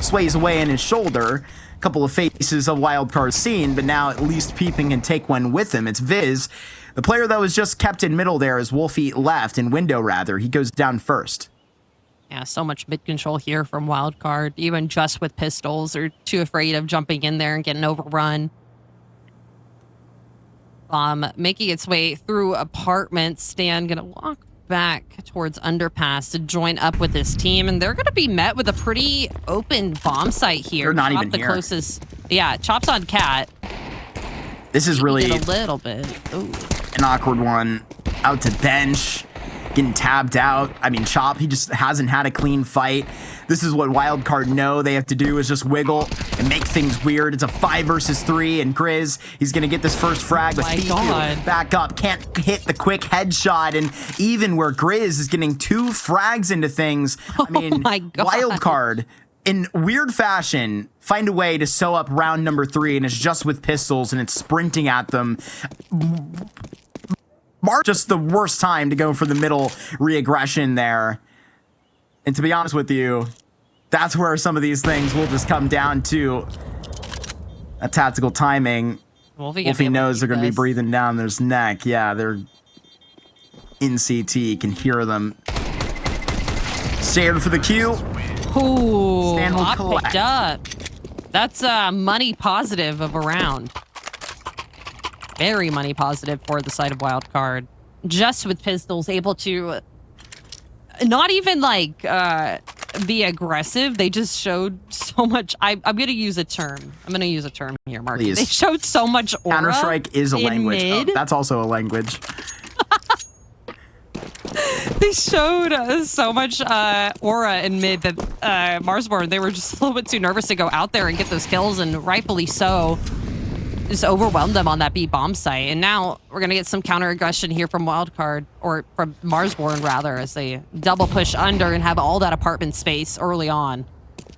sways away in his shoulder. A couple of faces of Wildcard seen, but now at least peeping can take one with him. It's Viz. The player that was just kept in middle there is Wolfie left, in window rather. He goes down first. Yeah, so much mid control here from Wildcard. Even just with pistols, they're too afraid of jumping in there and getting overrun. Making its way through apartments. Stan gonna walk back towards underpass to join up with his team, and they're gonna be met with a pretty open bomb site here. They're not Chop even the here. Closest. Yeah, Chop's on Cat. This is really a little bit. Ooh. an awkward one. Out to bench. Getting tabbed out. I mean, Chop, he just hasn't had a clean fight. This is what Wildcard know they have to do, is just wiggle and make things weird. It's a 5 versus 3, and Grizz, he's going to get this first frag with Fiku. Back up, can't hit the quick headshot, and even where Grizz is getting 2 frags into things, I mean, Wildcard, in weird fashion, find a way to sew up round number 3, and it's just with pistols, and it's sprinting at them. Just the worst time to go for the middle re-aggression there. And to be honest with you, that's where some of these things will just come down to a tactical timing. Wolfie knows they're going to be breathing down their neck. Yeah, they're in CT. Can hear them. Scared for the kill. Ooh, Stan will collect. Picked up. That's money positive of a round. Very money positive for the side of Wildcard. Just with pistols, able to not even like be aggressive. They just showed so much. I'm going to use a term. I'm going to use a term here, Mark. They showed so much aura. Counter-Strike is a language. Oh, that's also a language. They showed so much aura in mid that Marsborne, they were just a little bit too nervous to go out there and get those kills, and rightfully so. Just overwhelmed them on that B bomb site. And now we're going to get some counter aggression here from Wildcard, or from Marsborne rather, as they double push under and have all that apartment space early on,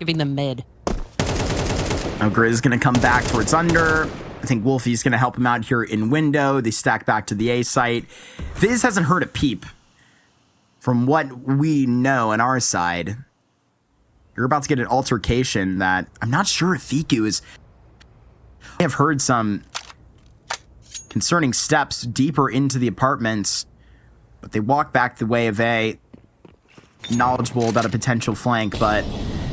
giving them mid. Now Grizz is going to come back towards under. I think Wolfie's going to help him out here in window. They stack back to the A site. Viz hasn't heard a peep. From what we know on our side, you're about to get an altercation that I'm not sure if Fiku is... I have heard some concerning steps deeper into the apartments, but they walk back the way of A. knowledgeable about a potential flank, but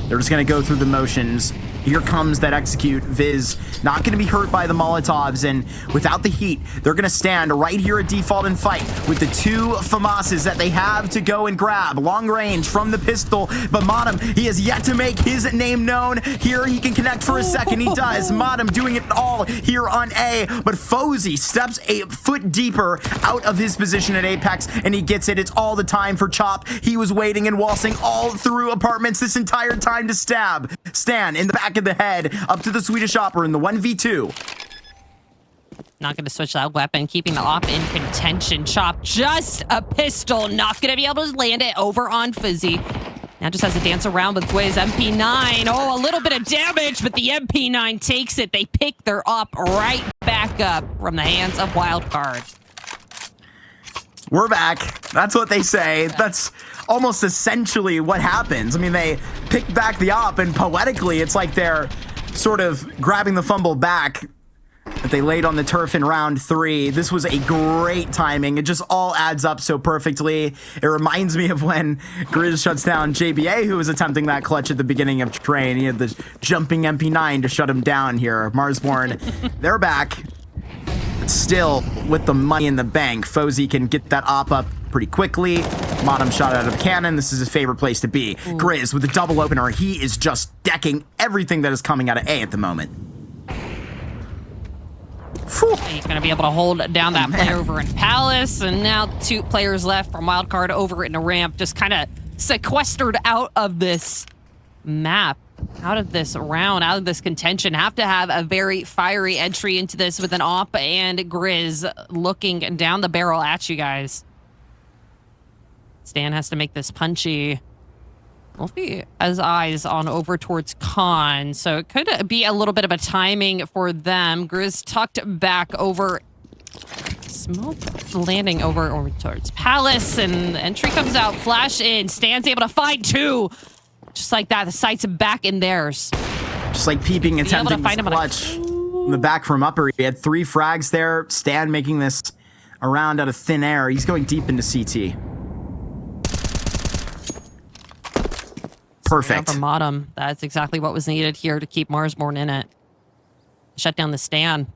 they're just going to go through the motions. Here comes that execute. Viz not going to be hurt by the Molotovs, and without the heat, they're going to stand right here at default and fight with the 2 FAMASes that they have to go and grab. Long range from the pistol, but Modem, he has yet to make his name known. Here he can connect for a second. He does. Modem doing it all here on A, but Fozy steps a foot deeper out of his position at Apex, and he gets it. It's all the time for Chop. He was waiting and waltzing all through apartments this entire time to stab. Stan in the back of the head up to the Swedish Opera in the 1v2. Not going to switch that weapon, keeping the op in contention. Chop just a pistol, not going to be able to land it over on Fizzy. Now just has to dance around with Gwiz. MP9, oh, a little bit of damage, but the MP9 takes it. They pick their op right back up from the hands of Wildcard. We're back. That's what they say. That's almost essentially what happens. I mean, they pick back the op, and poetically, it's like they're sort of grabbing the fumble back that they laid on the turf in round 3. This was a great timing. It just all adds up so perfectly. It reminds me of when Grizz shuts down JBA, who was attempting that clutch at the beginning of Train. He had the jumping MP9 to shut him down here. Marsborne, they're back. Still, with the money in the bank, Fozy can get that op up pretty quickly. Modem shot out of the cannon. This is his favorite place to be. Grizz with a double opener. He is just decking everything that is coming out of A at the moment. He's going to be able to hold down that player over in Palace. And now 2 players left from Wildcard over in the ramp. Just kind of sequestered out of this map. Out of this round, out of this contention. Have to have a very fiery entry into this with an op and Grizz looking down the barrel at you guys. Stan has to make this punchy. Wolfie has eyes on over towards Khan, so it could be a little bit of a timing for them. Grizz tucked back over. Smoke landing over towards Palace, and the entry comes out. Flash in. Stan's able to find 2. Just like that, the sight's back in theirs. Just like Peeping attempting this clutch in the back from upper. He had 3 frags there. Stan making this around out of thin air. He's going deep into CT. Perfect. From bottom. That's exactly what was needed here to keep Marsborne in it. Shut down the Stan.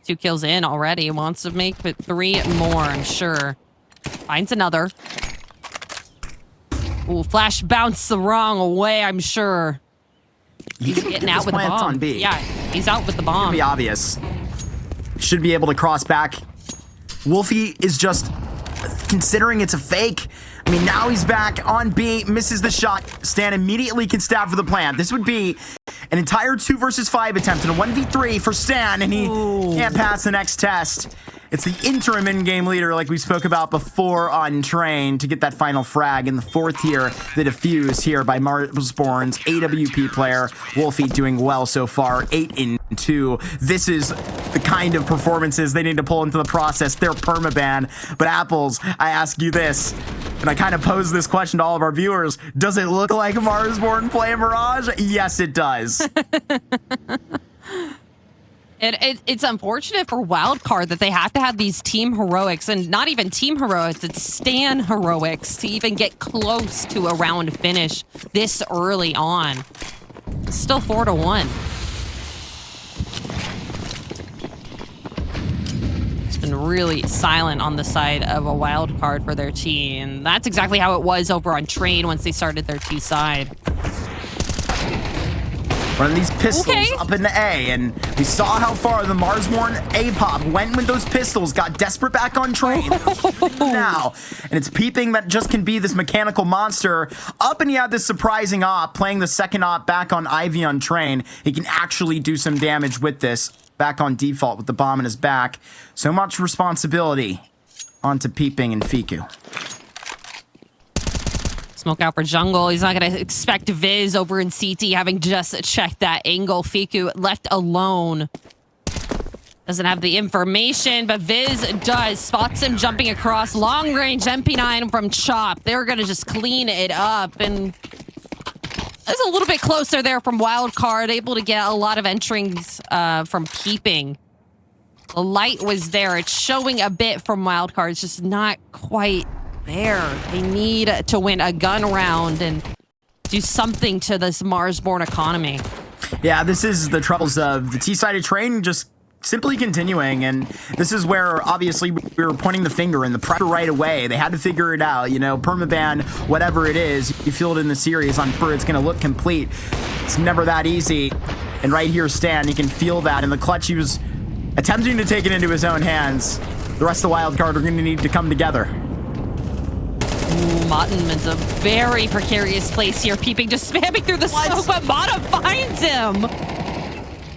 2 kills in already. Wants to make it 3 more, I'm sure. Finds another. Ooh, flash bounced the wrong way, I'm sure. He's getting out with the bomb. On B. Yeah, he's out with the bomb. It'll be obvious. Should be able to cross back. Wolfie is just considering it's a fake. I mean, now he's back on B, misses the shot. Stan immediately can stab for the plant. This would be an entire 2 versus 5 attempt and a 1v3 for Stan, and he can't pass the next test. It's the interim in-game leader, like we spoke about before on Train, to get that final frag. In the 4th here, the defuse here by Marsborne's AWP player. Wolfie doing well so far, 8 in 2. This is the kind of performances they need to pull into the process. They're permaban. But Apples, I ask you this, and I kind of pose this question to all of our viewers. Does it look like Marsborne playing Mirage? Yes, it does. It's unfortunate for Wildcard that they have to have these team heroics, and not even team heroics, it's Stan heroics to even get close to a round finish this early on. It's still 4-1. It's been really silent on the side of a Wildcard for their team. That's exactly how it was over on Train once they started their T side. Running these pistols up into A, and we saw how far the Marsborne A-pop went with those pistols, got desperate back on Train. Now, and it's Peeping that just can be this mechanical monster. Up, and he had this surprising op, playing the second op back on Ivy on Train. He can actually do some damage with this, back on default with the bomb in his back. So much responsibility onto Peeping and Fiku. Smoke out for jungle. He's not going to expect Viz over in CT, having just checked that angle. Fiku left alone. Doesn't have the information, but Viz does. Spots him jumping across. Long range MP9 from Chop. They're going to just clean it up. And it's a little bit closer there from Wildcard. Able to get a lot of entrings from Peeping. The light was there. It's showing a bit from Wildcard. It's just not quite there. They need to win a gun round and do something to this Marsborne economy. Yeah, this is the troubles of the T-sided train just simply continuing, and this is where obviously we were pointing the finger and the pressure right away. They had to figure it out, you know, permaban, whatever it is, you feel it in the series. I'm sure it's going to look complete. It's never that easy. And right here, Stan, you can feel that. In the clutch, he was attempting to take it into his own hands. The rest of the Wildcard are going to need to come together. Ooh, Martin is a very precarious place here. Peeping, just spamming through the smoke, but Mata finds him.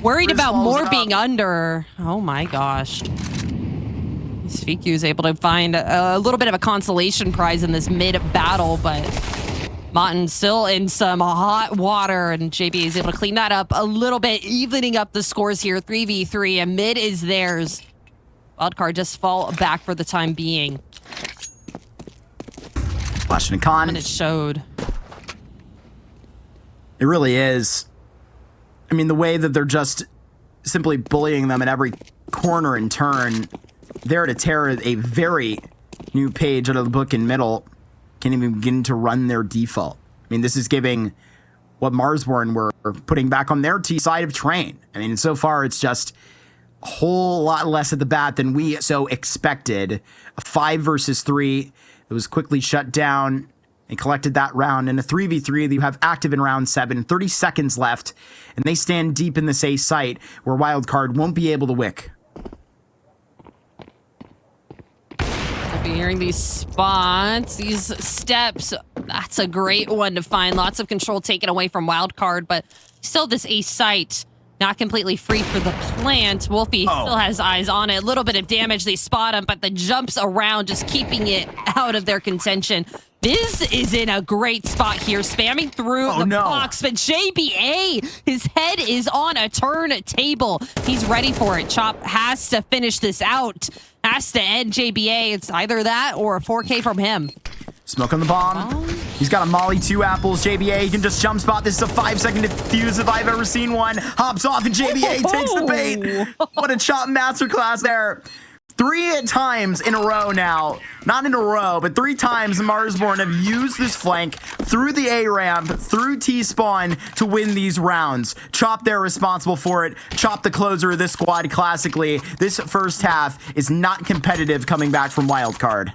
Worried about more being under. Oh my gosh. Sfiku is able to find a little bit of a consolation prize in this mid-battle, but Martin still in some hot water, and JB is able to clean that up a little bit, evening up the scores here. 3v3, and mid is theirs. Wildcard just fall back for the time being. Flash and con. And it showed. It really is. I mean, the way that they're just simply bullying them at every corner and turn, there to tear a very new page out of the book in middle. Can't even begin to run their default. I mean, this is giving what Marsborne were putting back on their T side of train. I mean, so far it's just a whole lot less at the bat than we so expected. A 5 versus 3 that was quickly shut down and collected that round. And a 3v3 that you have active in round 7, 30 seconds left, and they stand deep in this A site where Wildcard won't be able to wick. I'll be hearing these spots, these steps. That's a great one to find. Lots of control taken away from Wildcard, but still this A site not completely free for the plant. Wolfie still has eyes on it. A little bit of damage. They spot him, but the jumps around just keeping it out of their contention. Biz is in a great spot here, spamming through the box, but JBA, his head is on a turntable. He's ready for it. Chop has to finish this out. Has to end JBA. It's either that or a 4K from him. Smoke on the bomb. He's got a molly, 2 apples. JBA, he can just jump spot. This is a 5-second defuse if I've ever seen one. Hops off and JBA takes the bait. What a Chop masterclass there. 3 times in a row now. Not in a row, but 3 times Marsborne have used this flank through the A ramp, through T-spawn to win these rounds. Chop there responsible for it. Chop the closer of this squad classically. This first half is not competitive coming back from Wildcard.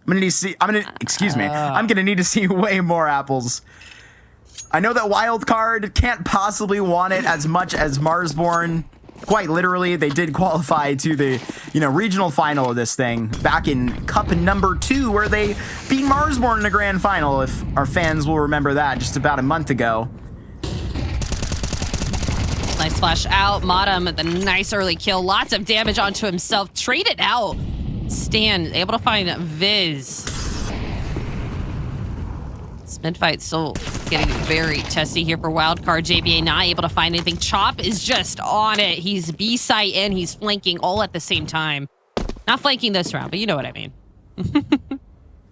I'm gonna need to see way more apples. I know that Wildcard can't possibly want it as much as Marsborne. Quite literally, they did qualify to the, regional final of this thing back in Cup number 2, where they beat Marsborne in the grand final, if our fans will remember that, just about a month ago. Nice flash out. Modem, the nice early kill. Lots of damage onto himself. Traded out. Stan able to find Viz. This mid-fight still getting very testy here for Wildcard. JBA not able to find anything. Chop is just on it. He's B-site and he's flanking all at the same time. Not flanking this round, but you know what I mean.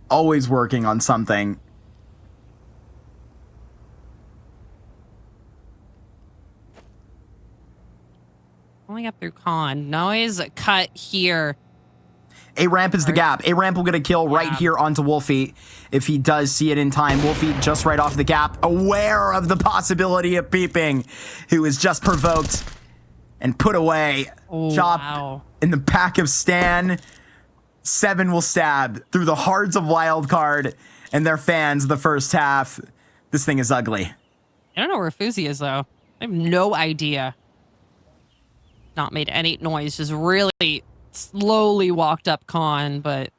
Always working on something. Pulling up through con. Noise cut here. A-ramp is the gap. A-ramp will get a kill right here onto Wolfie if he does see it in time. Wolfie just right off the gap, aware of the possibility of peeping, who is just provoked and put away. Chop in the back of Stan. 7 will stab through the hearts of Wildcard and their fans the first half. This thing is ugly. I don't know where Fuzi is, though. I have no idea. Not made any noise, just really slowly walked up con, but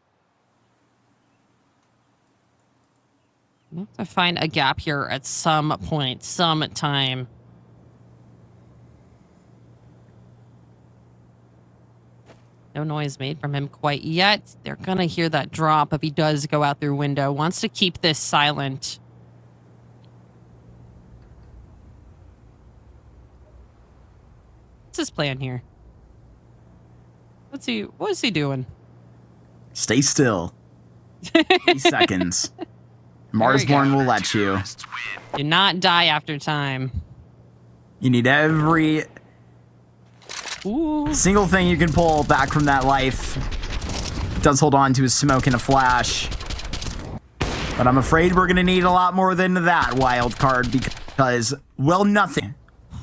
we'll have to find a gap here at some point, some time. No noise made from him quite yet. They're gonna hear that drop if he does go out through window. Wants to keep this silent. What's his plan here? What is he doing? Stay still. 3 seconds. Marsborne will let you. Do not die after time. You need every Ooh. Single thing you can pull back from that life. Does hold on to his smoke in a flash. But I'm afraid we're going to need a lot more than that wild card because, well, nothing.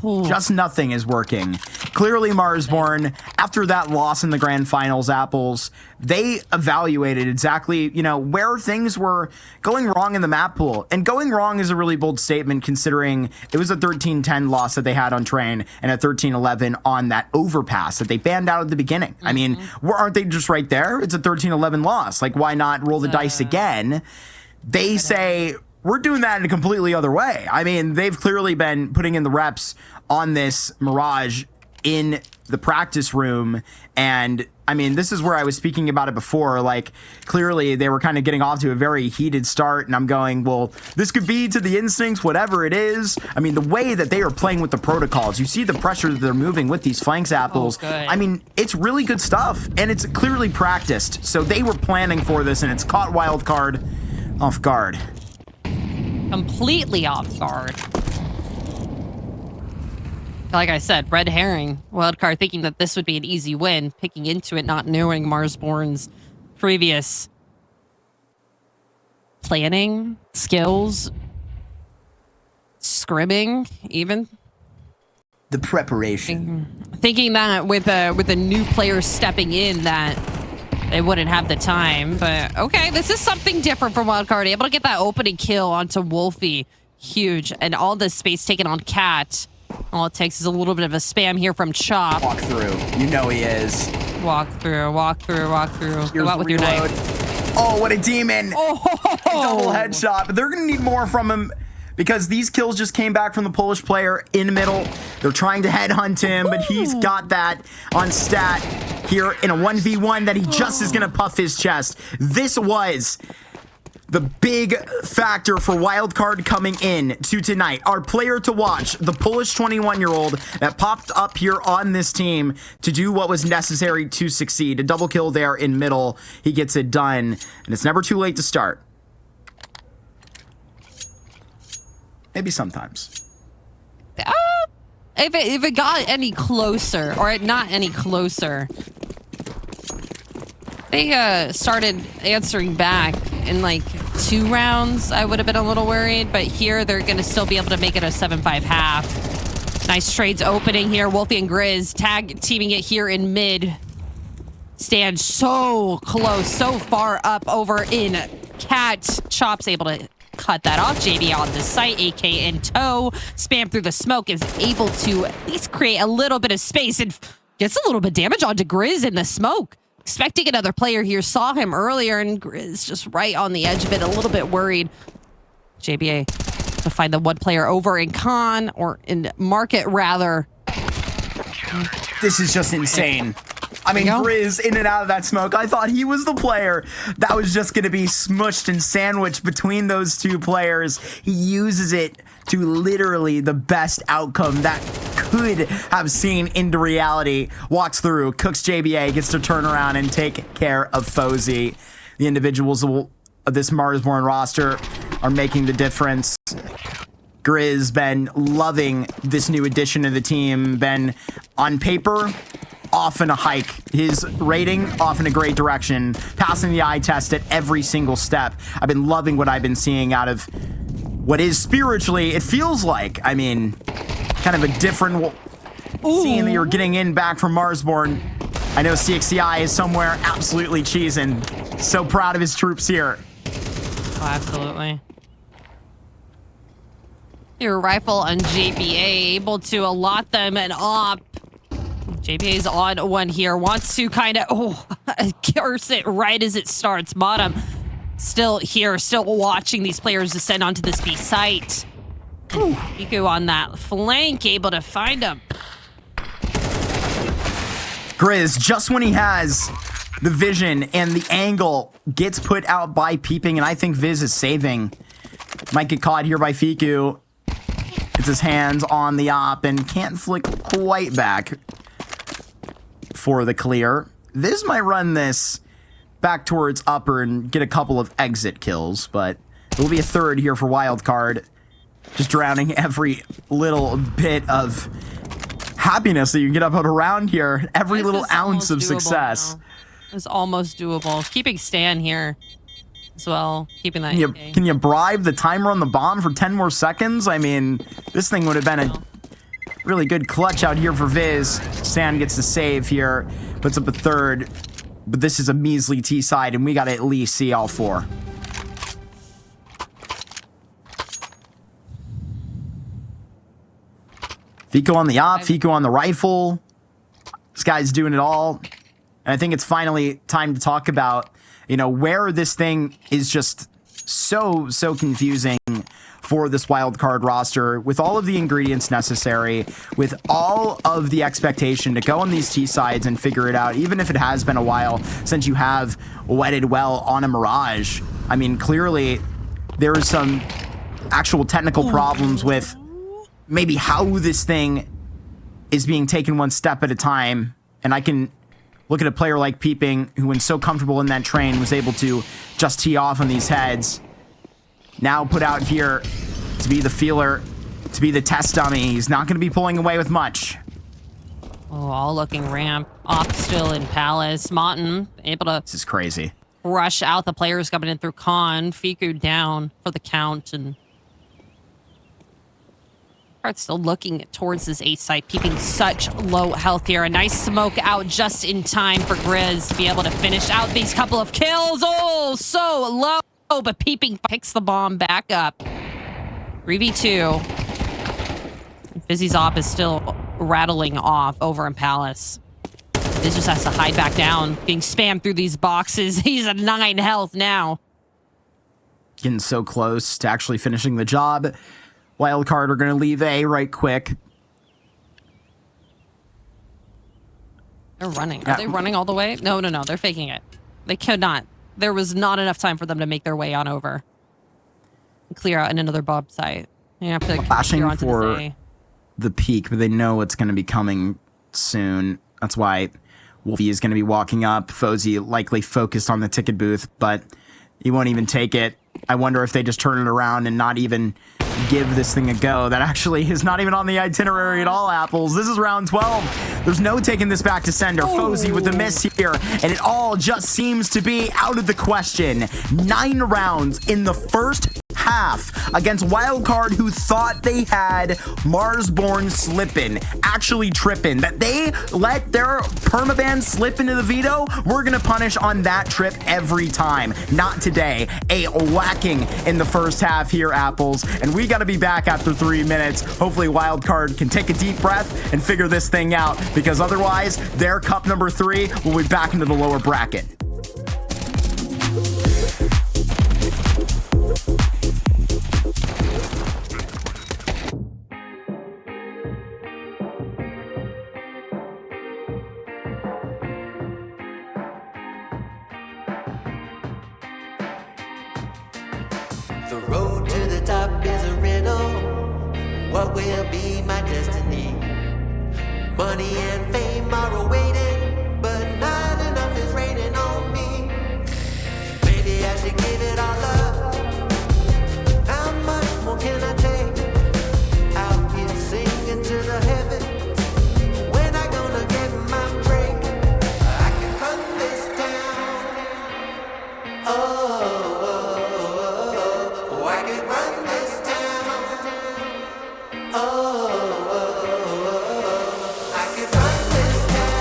Just nothing is working. Clearly, Marsborne, after that loss in the grand finals, Apples, they evaluated exactly, you know, where things were going wrong in the map pool. And going wrong is a really bold statement considering it was a 13-10 loss that they had on Train and a 13-11 on that overpass that they banned out at the beginning. I mean, aren't they just right there? It's a 13-11 loss. Like, why not roll the dice again? They say, we're doing that in a completely other way. I mean, they've clearly been putting in the reps on this Mirage in the practice room. And I mean, this is where I was speaking about it before. Like, clearly they were kind of getting off to a very heated start. And I'm going, well, this could be to the instincts, whatever it is. I mean, the way that they are playing with the protocols, you see the pressure that they're moving with these flanks, Apples. I mean, it's really good stuff. And it's clearly practiced. So they were planning for this and it's caught Wildcard off guard. Completely off guard. Like I said, red herring. Wildcard thinking that this would be an easy win, picking into it, not knowing Marsborne's previous planning, skills, scrimming, even. The preparation. Thinking that with a new player stepping in that they wouldn't have the time, but okay, this is something different from Wildcard. Able to get that opening kill onto Wolfie. Huge. And all the space taken on Cat. All it takes is a little bit of a spam here from Chop. Walk through. You know he is. Walk through, walk through, walk through. Go out with your knife. Oh, what a demon. Oh! Double headshot. But they're going to need more from him because these kills just came back from the Polish player in the middle. They're trying to headhunt him, but he's got that on stat here in a 1v1 that he just is going to puff his chest. This was the big factor for Wildcard coming in to tonight. Our player to watch, the Polish 21-year-old that popped up here on this team to do what was necessary to succeed. A double kill there in middle. He gets it done, and it's never too late to start. Maybe sometimes. If it got any closer, or not any closer, they started answering back in like 2 rounds, I would have been a little worried. But here, they're going to still be able to make it a 7-5 half. Nice trades opening here. Wolfie and Grizz tag teaming it here in mid. Stand so close, so far up over in Cat. Chop's able to cut that off. JB on the site, AK in tow. Spam through the smoke is able to at least create a little bit of space and gets a little bit of damage onto Grizz in the smoke. Expecting another player here. Saw him earlier and Grizz just right on the edge of it. A little bit worried. JBA to find the one player over in Con or in Market rather. This is just insane. I mean, Grizz in and out of that smoke. I thought he was the player that was just going to be smushed and sandwiched between those two players. He uses it to literally the best outcome that could have seen into reality. Walks through, cooks JBA, gets to turn around and take care of Fozy. The individuals of this Marsborne roster are making the difference. Grizz been loving this new addition to the team. Been on paper, off in a hike. His rating off in a great direction. Passing the eye test at every single step. I've been loving what I've been seeing out of what is spiritually, it feels like, I mean, kind of a different scene that you're getting in back from Marsborne. I know CXCI is somewhere absolutely cheesing. So proud of his troops here. Oh, absolutely. Your rifle on JBA, able to allot them an op. JBA's on one here, wants to kind of curse it right as it starts. Bottom still here, still watching these players descend onto this B site. Iku on that flank, able to find him. Grizz, just when he has the vision and the angle, gets put out by peeping, and I think Viz is saving. Might get caught here by Fiku. Gets his hands on the op and can't flick quite back for the clear. Viz might run this back towards upper and get a couple of exit kills, but it will be a third here for Wildcard. Just drowning every little bit of happiness that you can get up and around here. Every This little is ounce almost of doable success. now. It's almost doable. Keeping Stan here as well. Keeping that. Can you bribe the timer on the bomb for 10 more seconds? I mean, this thing would have been a really good clutch out here for Viz. Stan gets the save here, puts up a third, but this is a measly T side, and we got to at least see all four. Fico on the op, Fico on the rifle. This guy's doing it all. And I think it's finally time to talk about, you know, where this thing is just so confusing for this wild card roster, with all of the ingredients necessary, with all of the expectation to go on these T sides and figure it out, even if it has been a while since you have wedded well on a Mirage. I mean, clearly there is some actual technical problems with maybe how this thing is being taken one step at a time. And I can look at a player like Peeping, who when so comfortable in that train was able to just tee off on these heads. Now put out here to be the feeler, to be the test dummy. He's not going to be pulling away with much. Oh, all looking ramp. Op still in Palace. Motton able to This is crazy. rush out the players coming in through Con. Fiku down for the count, and Wildcard still looking towards this A site, Peeping such low health here. A nice smoke out just in time for Grizz to be able to finish out these couple of kills. Oh, so low, but Peeping picks the bomb back up. 3v2. Fizzy's op is still rattling off over in Palace. Fizz just has to hide back down, getting spammed through these boxes. He's at 9 health now. Getting so close to actually finishing the job. Wildcard are going to leave A right quick. They're running. Are they running all the way? No. They're faking it. They could not. There was not enough time for them to make their way on over. Clear out in another bomb site. You have to Flashing clear onto for this A. the peak, but they know it's going to be coming soon. That's why Wolfie is going to be walking up. Fozy likely focused on the ticket booth, but he won't even take it. I wonder if they just turn it around and not even give this thing a go. That actually is not even on the itinerary at all, Apples. This is round 12. There's no taking this back to sender. Fozy with the miss here, and it all just seems to be out of the question. 9 rounds in the first half against Wildcard, who thought they had Marsborne slipping, actually tripping, that they let their permaban slip into the veto. We're gonna punish on that trip every time. Not today. A whacking in the first half here, Apples, and we gotta be back after 3 minutes. Hopefully Wildcard can take a deep breath and figure this thing out, because otherwise their cup number 3 will be back into the lower bracket. The road to the top is a riddle. What will be my destiny? Money and fame are awaiting, but not enough is raining on me. Maybe I should give it all up. How much more can I take? Out here singing to the heavens. When I gonna get my break? I can run this down. I could run this down. I could run this down.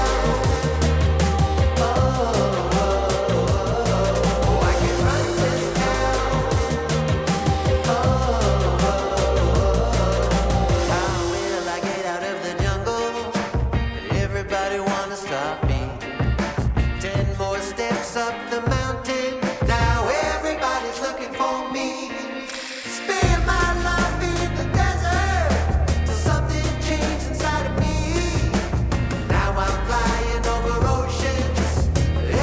I could run this down. How will I get out of the jungle? Everybody wanna stop me. 10 more steps up the mountain. Now everybody's looking for me. Spend my life in the desert till something changed inside of me. Now I'm flying over oceans.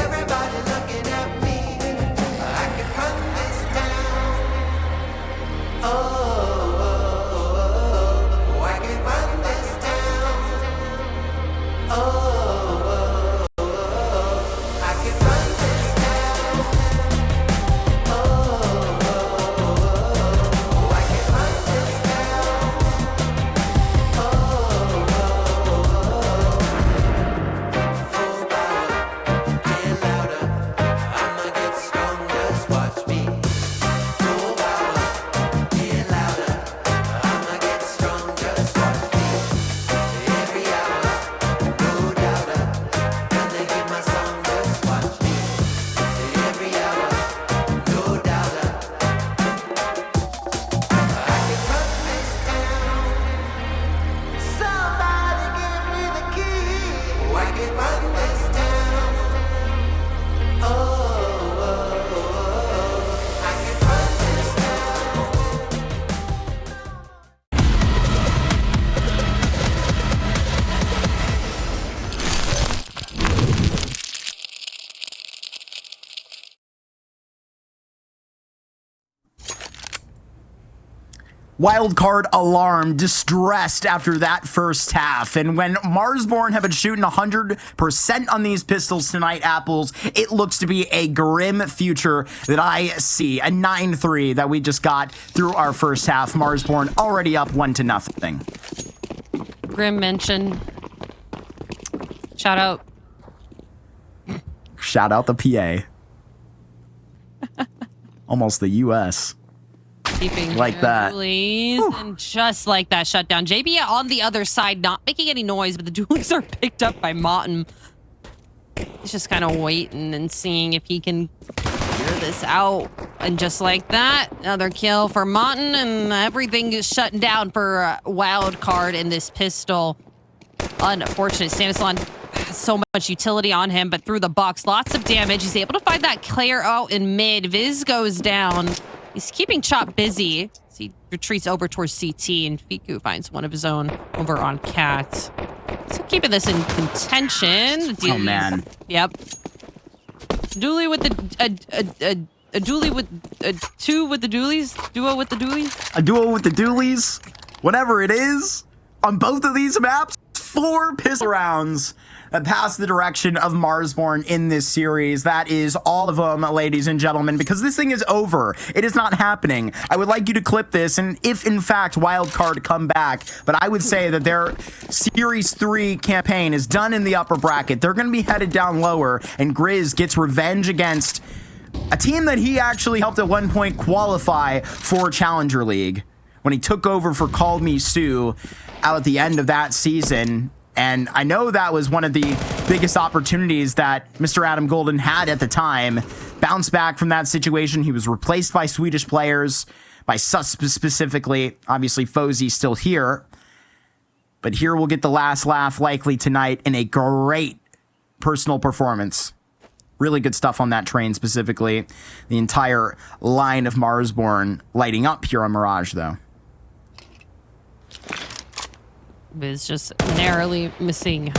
Everybody looking at me. I can run this down. I can run this down. run this down. I can run this down. Wildcard alarm, distressed after that first half. And when Marsborne have been shooting 100% on these pistols tonight, Apples, it looks to be a grim future that I see. A 9-3 that we just got through our first half. Marsborne already up 1-0. Grim mention. Shout out. Shout out the PA. Almost the US. Keeping like that. Dualies, and just like that shutdown. JB on the other side, not making any noise, but the dualies are picked up by Martin. He's just kind of waiting and seeing if he can figure this out. And just like that, another kill for Martin, and everything is shutting down for Wildcard in this pistol. Unfortunate. Stanislav has so much utility on him, but through the box, lots of damage. He's able to find that clear out in mid. Viz goes down. He's keeping Chop busy as he retreats over towards CT, and Fiku finds one of his own over on Cat. So keeping this in contention. Oh, man. Yep. Dually with the... a dually with... a two with the dualies? Duo with the dualies? A duo with the dualies? Whatever it is. On both of these maps, 4 pistol rounds that pass the direction of Marsborne in this series. That is all of them, ladies and gentlemen, because this thing is over. It is not happening. I would like you to clip this, and if in fact Wildcard come back, but I would say that their Series 3 campaign is done in the upper bracket. They're going to be headed down lower, and Grizz gets revenge against a team that he actually helped at one point qualify for Challenger League when he took over for Call Me Sue out at the end of that season. And I know that was one of the biggest opportunities that Mr. Adam Golden had at the time. Bounced back from that situation. He was replaced by Swedish players, by Sus specifically. Obviously, Fozy's still here. But here we'll get the last laugh likely tonight in a great personal performance. Really good stuff on that train specifically. The entire line of Marsborne lighting up here on Mirage, though. Viz just narrowly missing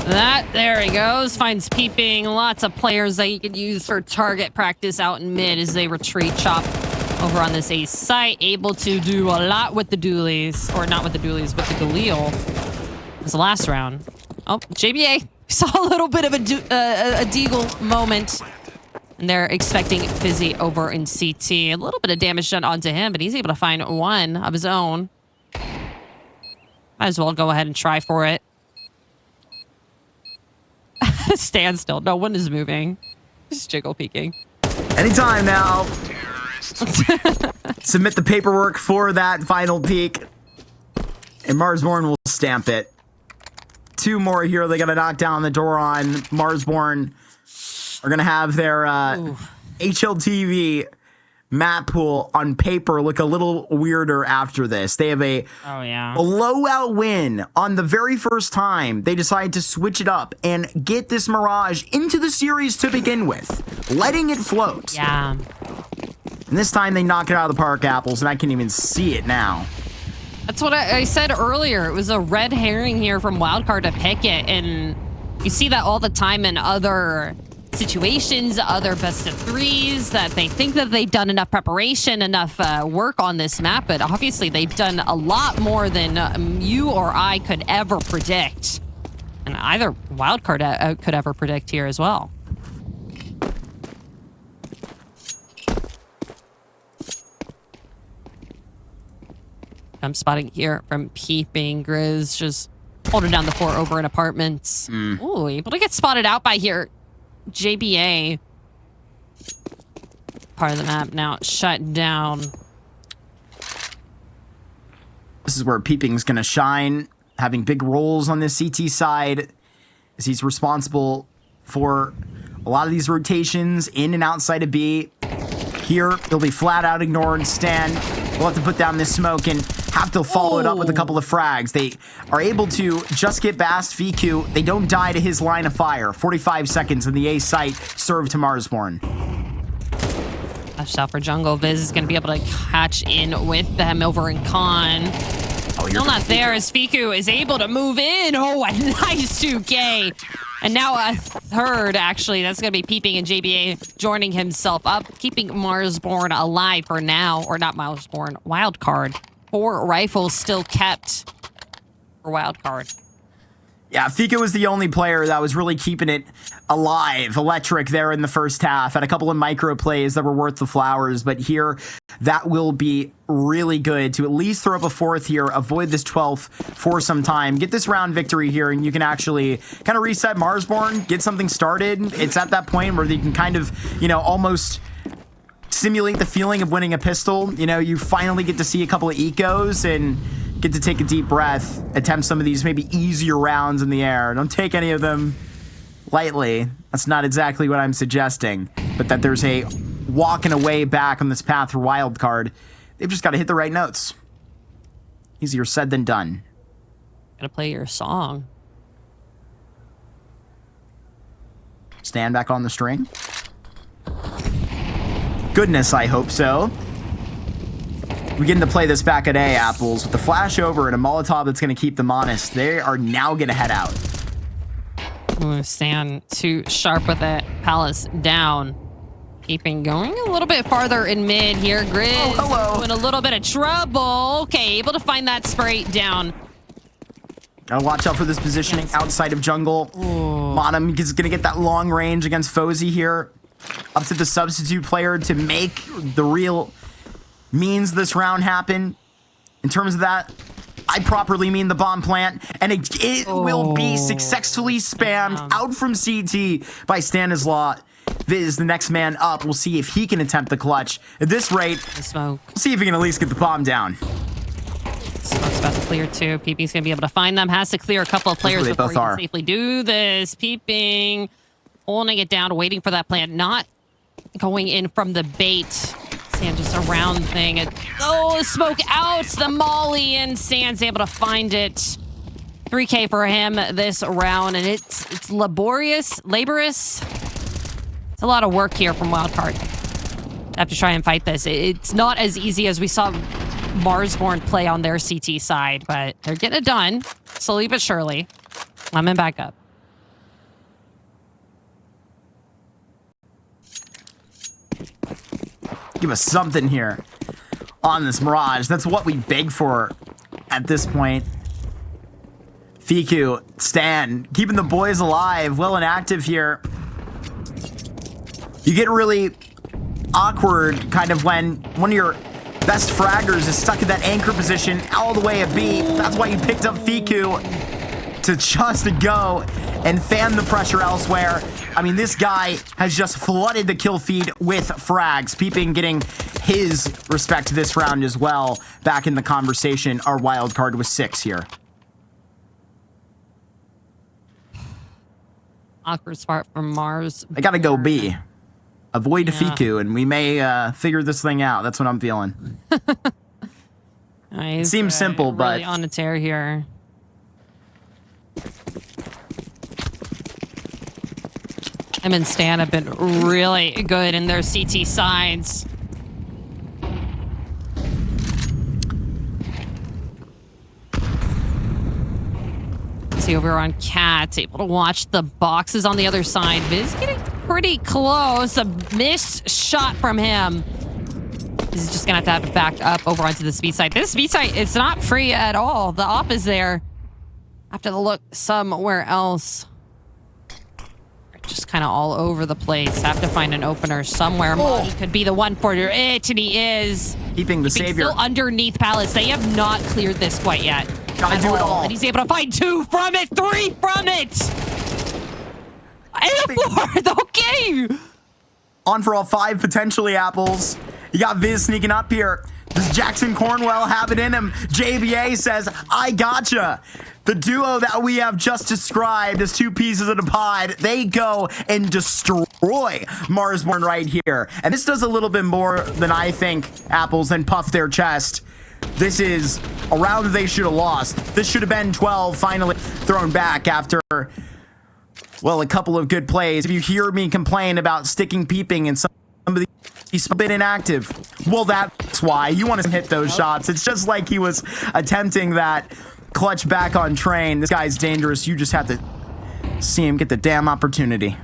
that. There he goes. Finds peeping. Lots of players that he could use for target practice out in mid as they retreat. Chop over on this ace site. Able to do a lot with the dualies. Or not with the dualies, but the Galil. It was the last round. Oh, JBA. Saw a little bit of a Deagle moment. And they're expecting Fizzy over in CT. A little bit of damage done onto him, but he's able to find one of his own. Might as well go ahead and try for it. Stand still. No one is moving. Just jiggle peeking. Anytime now. Submit the paperwork for that final peek. And Marsborne will stamp it. 2 more here. They got to knock down the door on. Marsborne are going to have their HLTV map pool on paper look a little weirder after this. They have a blowout win on the very first time they decide to switch it up and get this Mirage into the series to begin with, letting it float. Yeah. And this time they knock it out of the park, Apples, and I can even see it now. That's what I said earlier. It was a red herring here from Wildcard to pick it, and you see that all the time in other situations, other best of threes, that they think that they've done enough preparation, enough work on this map, but obviously they've done a lot more than you or I could ever predict. And either Wildcard could ever predict here as well. I'm spotting here from Peeping. Grizz just holding down the fort over in apartments. Ooh, able to get spotted out by here. JBA. Part of the map now shut down. This is where Peeping's going to shine, having big roles on the CT side, as he's responsible for a lot of these rotations in and outside of B. Here, they'll be flat out ignored. Stan will have to put down this smoke and have to follow it up with a couple of frags. They are able to just get past Fiku. They don't die to his line of fire. 45 seconds in the A site served to Marsborne. Flash out for jungle. Viz is going to be able to catch in with them over in Con. Still not there as Fiku is able to move in. Oh, a nice 2K. And now a third, actually. That's going to be Peeping and JBA joining himself up, keeping Marsborne alive for now. Or not Marsborne, Wildcard. 4 rifles still kept for Wildcard. Yeah, Fiku was the only player that was really keeping it alive, electric there in the first half. Had a couple of micro plays that were worth the flowers, but here that will be really good to at least throw up a 4th here, avoid this 12th for some time, get this round victory here, and you can actually kind of reset Marsborne, get something started. It's at that point where you can kind of, you know, almost simulate the feeling of winning a pistol. You know, you finally get to see a couple of ecos and get to take a deep breath, attempt some of these maybe easier rounds in the air. Don't take any of them lightly. That's not exactly what I'm suggesting, but that there's a walking away back on this path for Wildcard. They've just got to hit the right notes. Easier said than done. Gotta play your song. Stand back on the string. Goodness, I hope so. We get to play this back at A, Apples, with the flash over and a Molotov that's going to keep them honest. They are now going to head out. Ooh, stand too sharp with it. Palace down. Keeping going a little bit farther in mid here. Grizz hello. in a little bit of trouble. Okay, able to find that spray down. Gotta watch out for this positioning outside of jungle. Monum is going to get that long range against Fozy here. Up to the substitute player to make the real means this round happen. In terms of that, I properly mean the bomb plant, and it will be successfully spammed out from CT by Stanislaw. Viz, the next man up. We'll see if he can attempt the clutch. At this rate, The smoke. see if he can at least get the bomb down. Smoke's about to clear too. Peeping's gonna be able to find them. Has to clear a couple of players they before both he can are. safely do this. Peeping, holding it down, waiting for that plant. Not going in from the bait. Sand just a round thing. Oh, smoke out the molly, and Sand's able to find it. 3K for him this round, and it's laborious. It's a lot of work here from Wildcard. Have to try and fight this. It's not as easy as we saw Marsborne play on their CT side, but they're getting it done slowly but surely. Lemon back up. Give us something here on this Mirage. That's what we beg for at this point. Fiku, Stan, keeping the boys alive, well and active here. You get really awkward kind of when one of your best fraggers is stuck in that anchor position all the way at B. That's why you picked up Fiku to just go and fan the pressure elsewhere. I mean, this guy has just flooded the kill feed with frags. Peeping getting his respect this round as well. Back in the conversation, our wild card was 6 here. Awkward spot from Mars. I gotta go B. Avoid Fiku, and we may figure this thing out. That's what I'm feeling. Nice. Seems simple, really but on a tear here. Him and Stan have been really good in their CT sides. See over on Cat, able to watch the boxes on the other side. Viz getting pretty close. A missed shot from him. This is just gonna have to back up over onto the speed site. This speed site, it's not free at all. The op is there. Have to look somewhere else. Just kind of all over the place. Have to find an opener somewhere. He could be the one for it, and he is. keeping the savior. Still underneath Palace. They have not cleared this quite yet. Gotta do it all. And he's able to find 2 from it, 3 from it. And a 4th. Okay. On for all 5 potentially apples. You got Viz sneaking up here. Does Jackson Cornwell have it in him? JBA says, I gotcha. The duo that we have just described as 2 pieces of the pod, they go and destroy Marsborne right here. And this does a little bit more than I think, Apples, than puff their chest. This is a round that they should have lost. This should have been 12, finally thrown back after, well, a couple of good plays. If you hear me complain about sticking peeping and some of he's a bit inactive, well, that's why. You want to hit those shots. It's just like he was attempting that clutch back on train. This guy's dangerous. You just have to see him get the damn opportunity.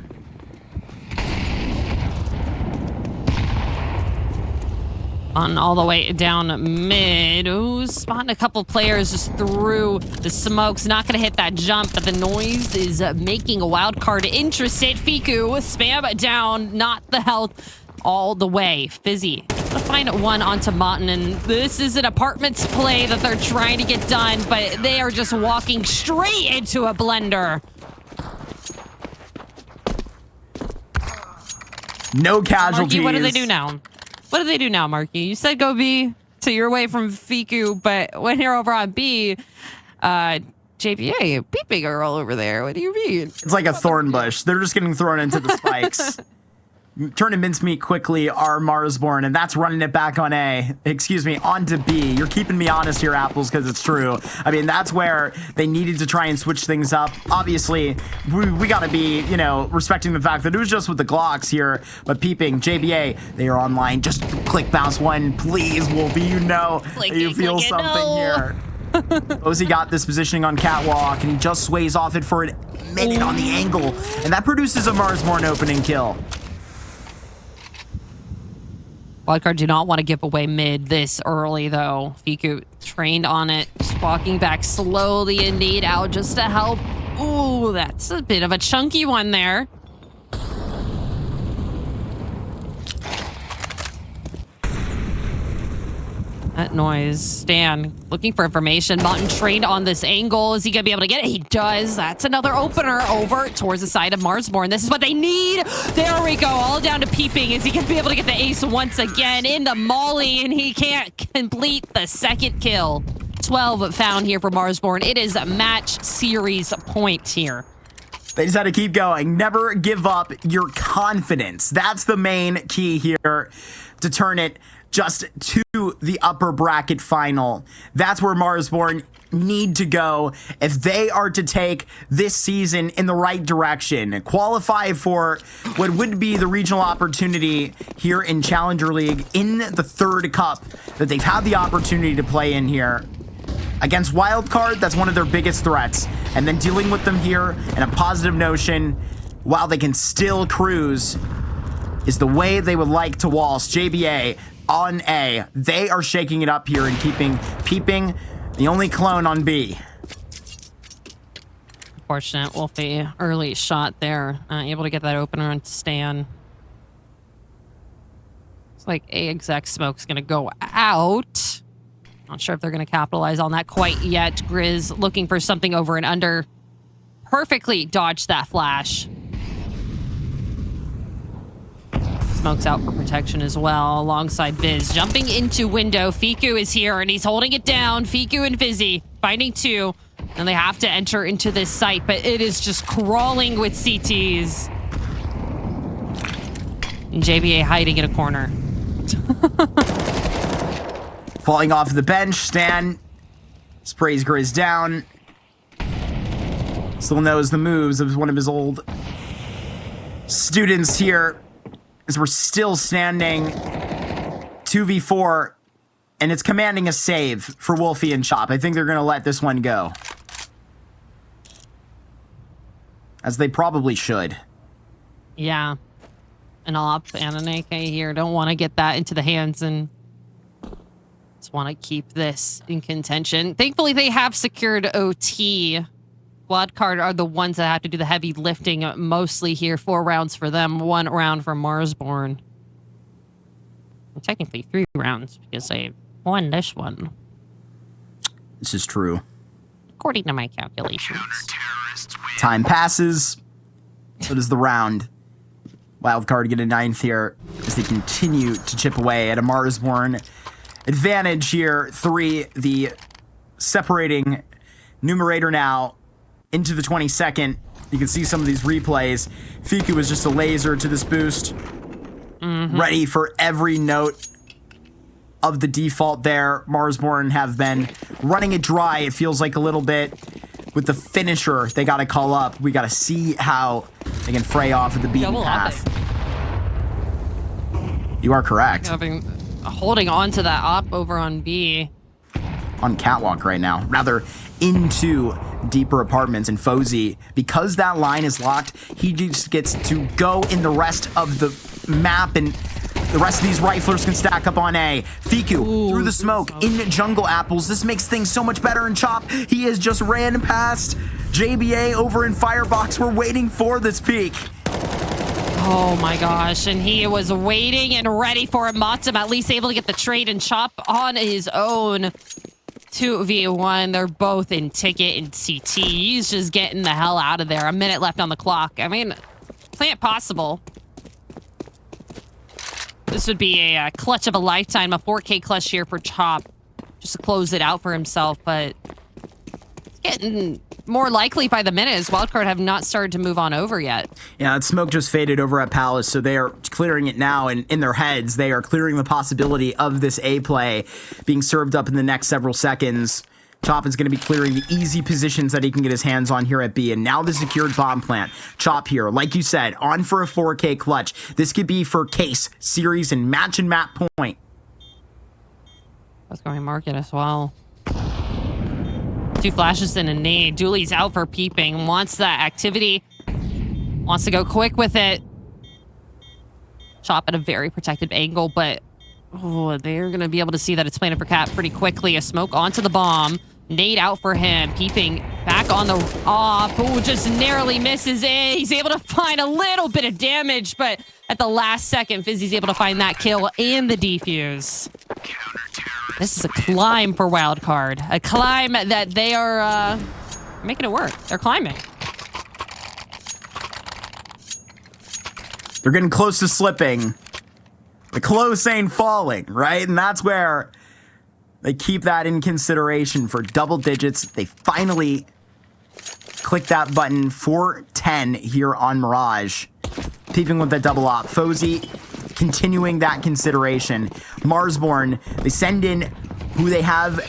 On all the way down mid. Ooh, spotting a couple players just through the smokes. Not going to hit that jump, but the noise is making a wild card interested. Fiku, spam down, not the health all the way. Fizzy, to find one onto Motton, and this is an apartments play that they're trying to get done, but they are just walking straight into a blender. No casualties. Marky, what do they do now? What do they do now, Marky? You said go B, so you're away from Fiku, but when you're over on B, JPA, peeping girl over there. What do you mean? It's like a thorn bush. They're just getting thrown into the spikes. Turning mincemeat quickly are Marsborne, and that's running it back on A. Excuse me, onto B. You're keeping me honest here, Apples, because it's true. I mean, that's where they needed to try and switch things up. Obviously, we got to be, you know, respecting the fact that it was just with the Glocks here, but peeping, JBA, they are online. Just click bounce one, please, Wolfie. You know you feel something here. Ozzy got this positioning on catwalk, and he just sways off it for a minute on the angle, and that produces a Marsborne opening kill. Wildcard do not want to give away mid this early, though. Fiku trained on it, just walking back slowly and need out just to help. Ooh, that's a bit of a chunky one there. That noise. Stan looking for information. Motton trained on this angle. Is he going to be able to get it? He does. That's another opener over towards the side of Marsborne. This is what they need. There we go. All down to peeping. Is he going to be able to get the ace once again in the molly? And he can't complete the second kill. 12 found here for Marsborne. It is a match series point here. They just had to keep going. Never give up your confidence. That's the main key here to turn it just to the upper bracket final. That's where Marsborne need to go if they are to take this season in the right direction, qualify for what would be the regional opportunity here in Challenger League in the third cup that they've had the opportunity to play in here. Against Wildcard, that's one of their biggest threats. And then dealing with them here in a positive notion while they can still cruise is the way they would like to waltz. JBA on A. They are shaking it up here and keeping peeping the only clone on B. Unfortunate Wolfie early shot there. Able to get that opener on Stan. It's like A exec smoke's gonna go out. Not sure if they're gonna capitalize on that quite yet. Grizz looking for something over and under. Perfectly dodged that flash. Smokes out for protection as well, alongside Viz. Jumping into window, Fiku is here, and he's holding it down. Fiku and Vizzy finding two, and they have to enter into this site, but it is just crawling with CTs. And JBA hiding in a corner. Falling off the bench, Stan sprays Grizz down. Still knows the moves of one of his old students here. As we're still standing 2v4, and it's commanding a save for Wolfie and Chop. I think they're going to let this one go. As they probably should. Yeah. An op and an AK here. Don't want to get that into the hands, and just want to keep this in contention. Thankfully, they have secured OT. Wildcard are the ones that have to do the heavy lifting mostly here. 4 rounds for them, 1 round for Marsborne. Well, technically 3 rounds because they won this one. This is true. According to my calculations. Time passes. So does the round. Wildcard get a 9th here as they continue to chip away at a Marsborne advantage here. 3, the separating numerator now into the 22nd. You can see some of these replays. Fiku was just a laser to this boost. Ready for every note. of the default there. Marsborne have been running it dry, it feels like a little bit. With the finisher they got to call up. We got to see how they can fray off of the beaten path. You are correct. Holding on to that op over on B. On catwalk right now, rather into deeper apartments. And Fozy, because that line is locked, he just gets to go in the rest of the map, and the rest of these riflers can stack up on A. Fiku through the smoke in jungle apples. This makes things so much better. And Chop, he has just ran past JBA over in Firebox. We're waiting for this peak. Oh my gosh, and he was waiting and ready for it. Matsum at least able to get the trade, and Chop on his own. 2v1, they're both in ticket and CT. He's just getting the hell out of there. A minute left on the clock. I mean, plant possible. This would be a clutch of a lifetime, a 4K clutch here for Chop, just to close it out for himself, but it's getting more likely by the minute as Wildcard have not started to move on over yet. Yeah, that smoke just faded over at Palace, so they are clearing it now, and in their heads, they are clearing the possibility of this A play being served up in the next several seconds. Chop is going to be clearing the easy positions that he can get his hands on here at B, and now the secured bomb plant. Chop here, like you said, on for a 4K clutch. This could be for case, series, and match point. That's going market as well. 2 flashes and a nade. Dooley's out for peeping, wants that activity, wants to go quick with it. Chop at a very protected angle, but they're going to be able to see that it's planted for Cat pretty quickly. A smoke onto the bomb. Nade out for him. Peeping back on the off. Just narrowly misses it. He's able to find a little bit of damage, but at the last second, Fizzy's able to find that kill and the defuse. This is a climb for Wildcard. A climb that they are making it work. They're climbing. They're getting close to slipping. The close ain't falling, right? And that's where they keep that in consideration for double digits. They finally click that button for 10 here on Mirage. Peeping with that double op. Fozy continuing that consideration. Marsborne, they send in who they have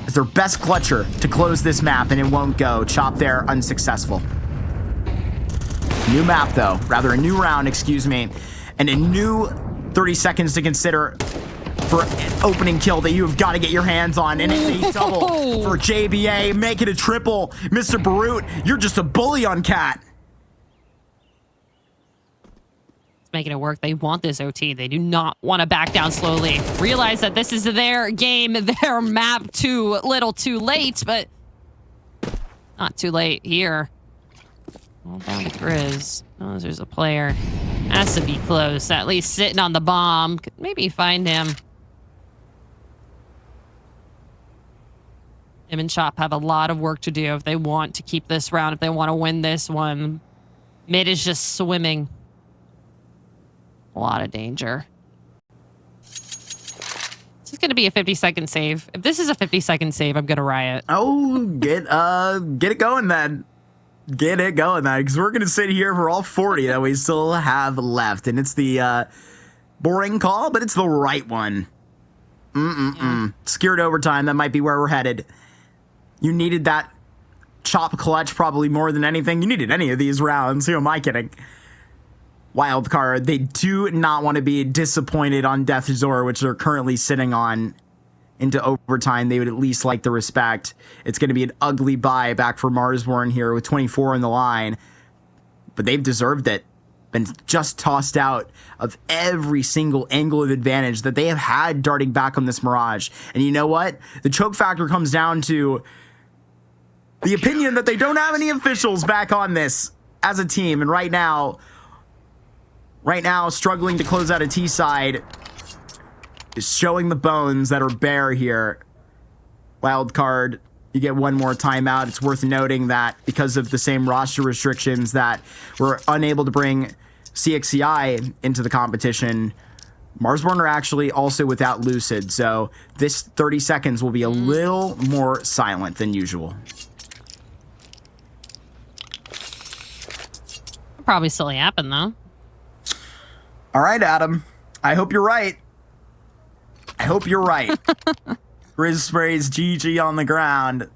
as their best clutcher to close this map, and it won't go. Chop there, unsuccessful. New map though, rather a new round, excuse me, and a new 30 seconds to consider for an opening kill that you have got to get your hands on, and it's a double for JBA. Make it a triple. Mr. Barut, you're just a bully on Cat. Making it work. They want this OT. They do not want to back down slowly. Realize that this is their game, their map. Too little, too late, but not too late here. All down to Grizz. Oh, there's a player. Has to be close. At least sitting on the bomb. Could maybe find him. Him and Chop have a lot of work to do if they want to keep this round, if they want to win this one. Mid is just swimming. A lot of danger. This is going to be a 50-second save. If this is a 50-second save, I'm going to riot. Oh, get it going then. Get it going then, because we're going to sit here for all 40 that we still have left. And it's the boring call, but it's the right one. Yeah. Secured overtime, that might be where we're headed. You needed that Chop clutch probably more than anything. You needed any of these rounds. Who am I kidding? Wildcard, they do not want to be disappointed on Death's Door, which they're currently sitting on into overtime. They would at least like the respect. It's going to be an ugly bye back for Marsborne here with 24 in the line, but they've deserved it. Been just tossed out of every single angle of advantage that they have had darting back on this Mirage. And you know what? The choke factor comes down to the opinion that they don't have any officials back on this as a team, and right now, struggling to close out a T side is showing the bones that are bare here. Wildcard, you get one more timeout. It's worth noting that because of the same roster restrictions that we're unable to bring CXCI into the competition, Marsborne are actually also without Lucid, so this 30 seconds will be a little more silent than usual. Probably still happen though. All right, Adam. I hope you're right. I hope you're right. Grizz sprays GG on the ground.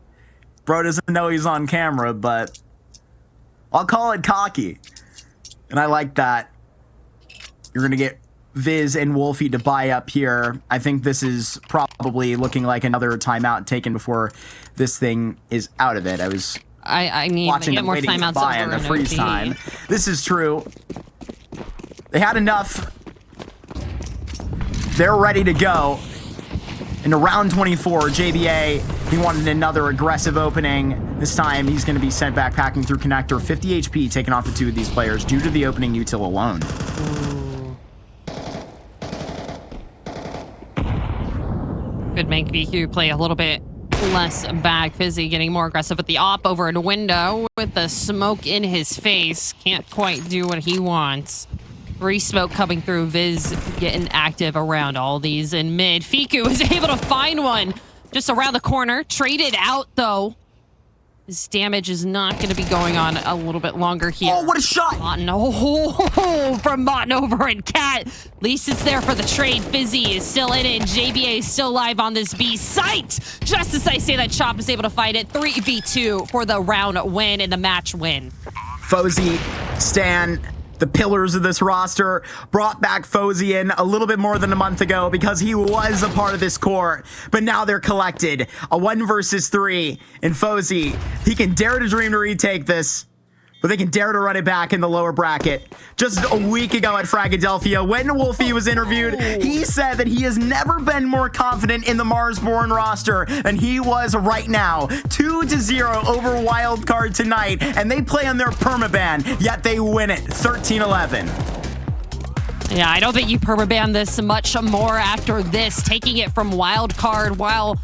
Bro doesn't know he's on camera, but I'll call it cocky. And I like that. You're going to get Viz and Wolfie to buy up here. I think this is probably looking like another timeout taken before this thing is out of it. I mean, watching they get them more waiting to timeouts buy over in the in freeze OT. time. This is true. They had enough. They're ready to go. In round 24, JBA, he wanted another aggressive opening. This time, he's going to be sent back packing through connector. 50 HP taken off the two of these players due to the opening util alone. Could make VQ play a little bit less back. Fizzy getting more aggressive with the op over a window with the smoke in his face. Can't quite do what he wants. Free smoke coming through. Viz getting active around all these in mid. Fiku is able to find one just around the corner. Traded out, though. His damage is not going to be going on a little bit longer here. Oh, what a shot! Motten, oh, from Motten over and Cat. At least it's there for the trade. Fizzy is still in it. JBA is still live on this B site. Just as I say that, Chop is able to fight it. 3v2 for the round win and the match win. Fozy, Stan, the pillars of this roster, brought back Fozy in a little bit more than a month ago because he was a part of this core, but now they're collected. A 1 versus 3, and Fozy, he can dare to dream to retake this, but they can dare to run it back in the lower bracket. Just a week ago at Fragadelphia, when Wolfie was interviewed, he said that he has never been more confident in the Marsborne roster than he was right now. 2-0 over Wildcard tonight, and they play on their permaban, yet they win it 13-11. Yeah, I don't think you permaban this much more after this. Taking it from Wildcard while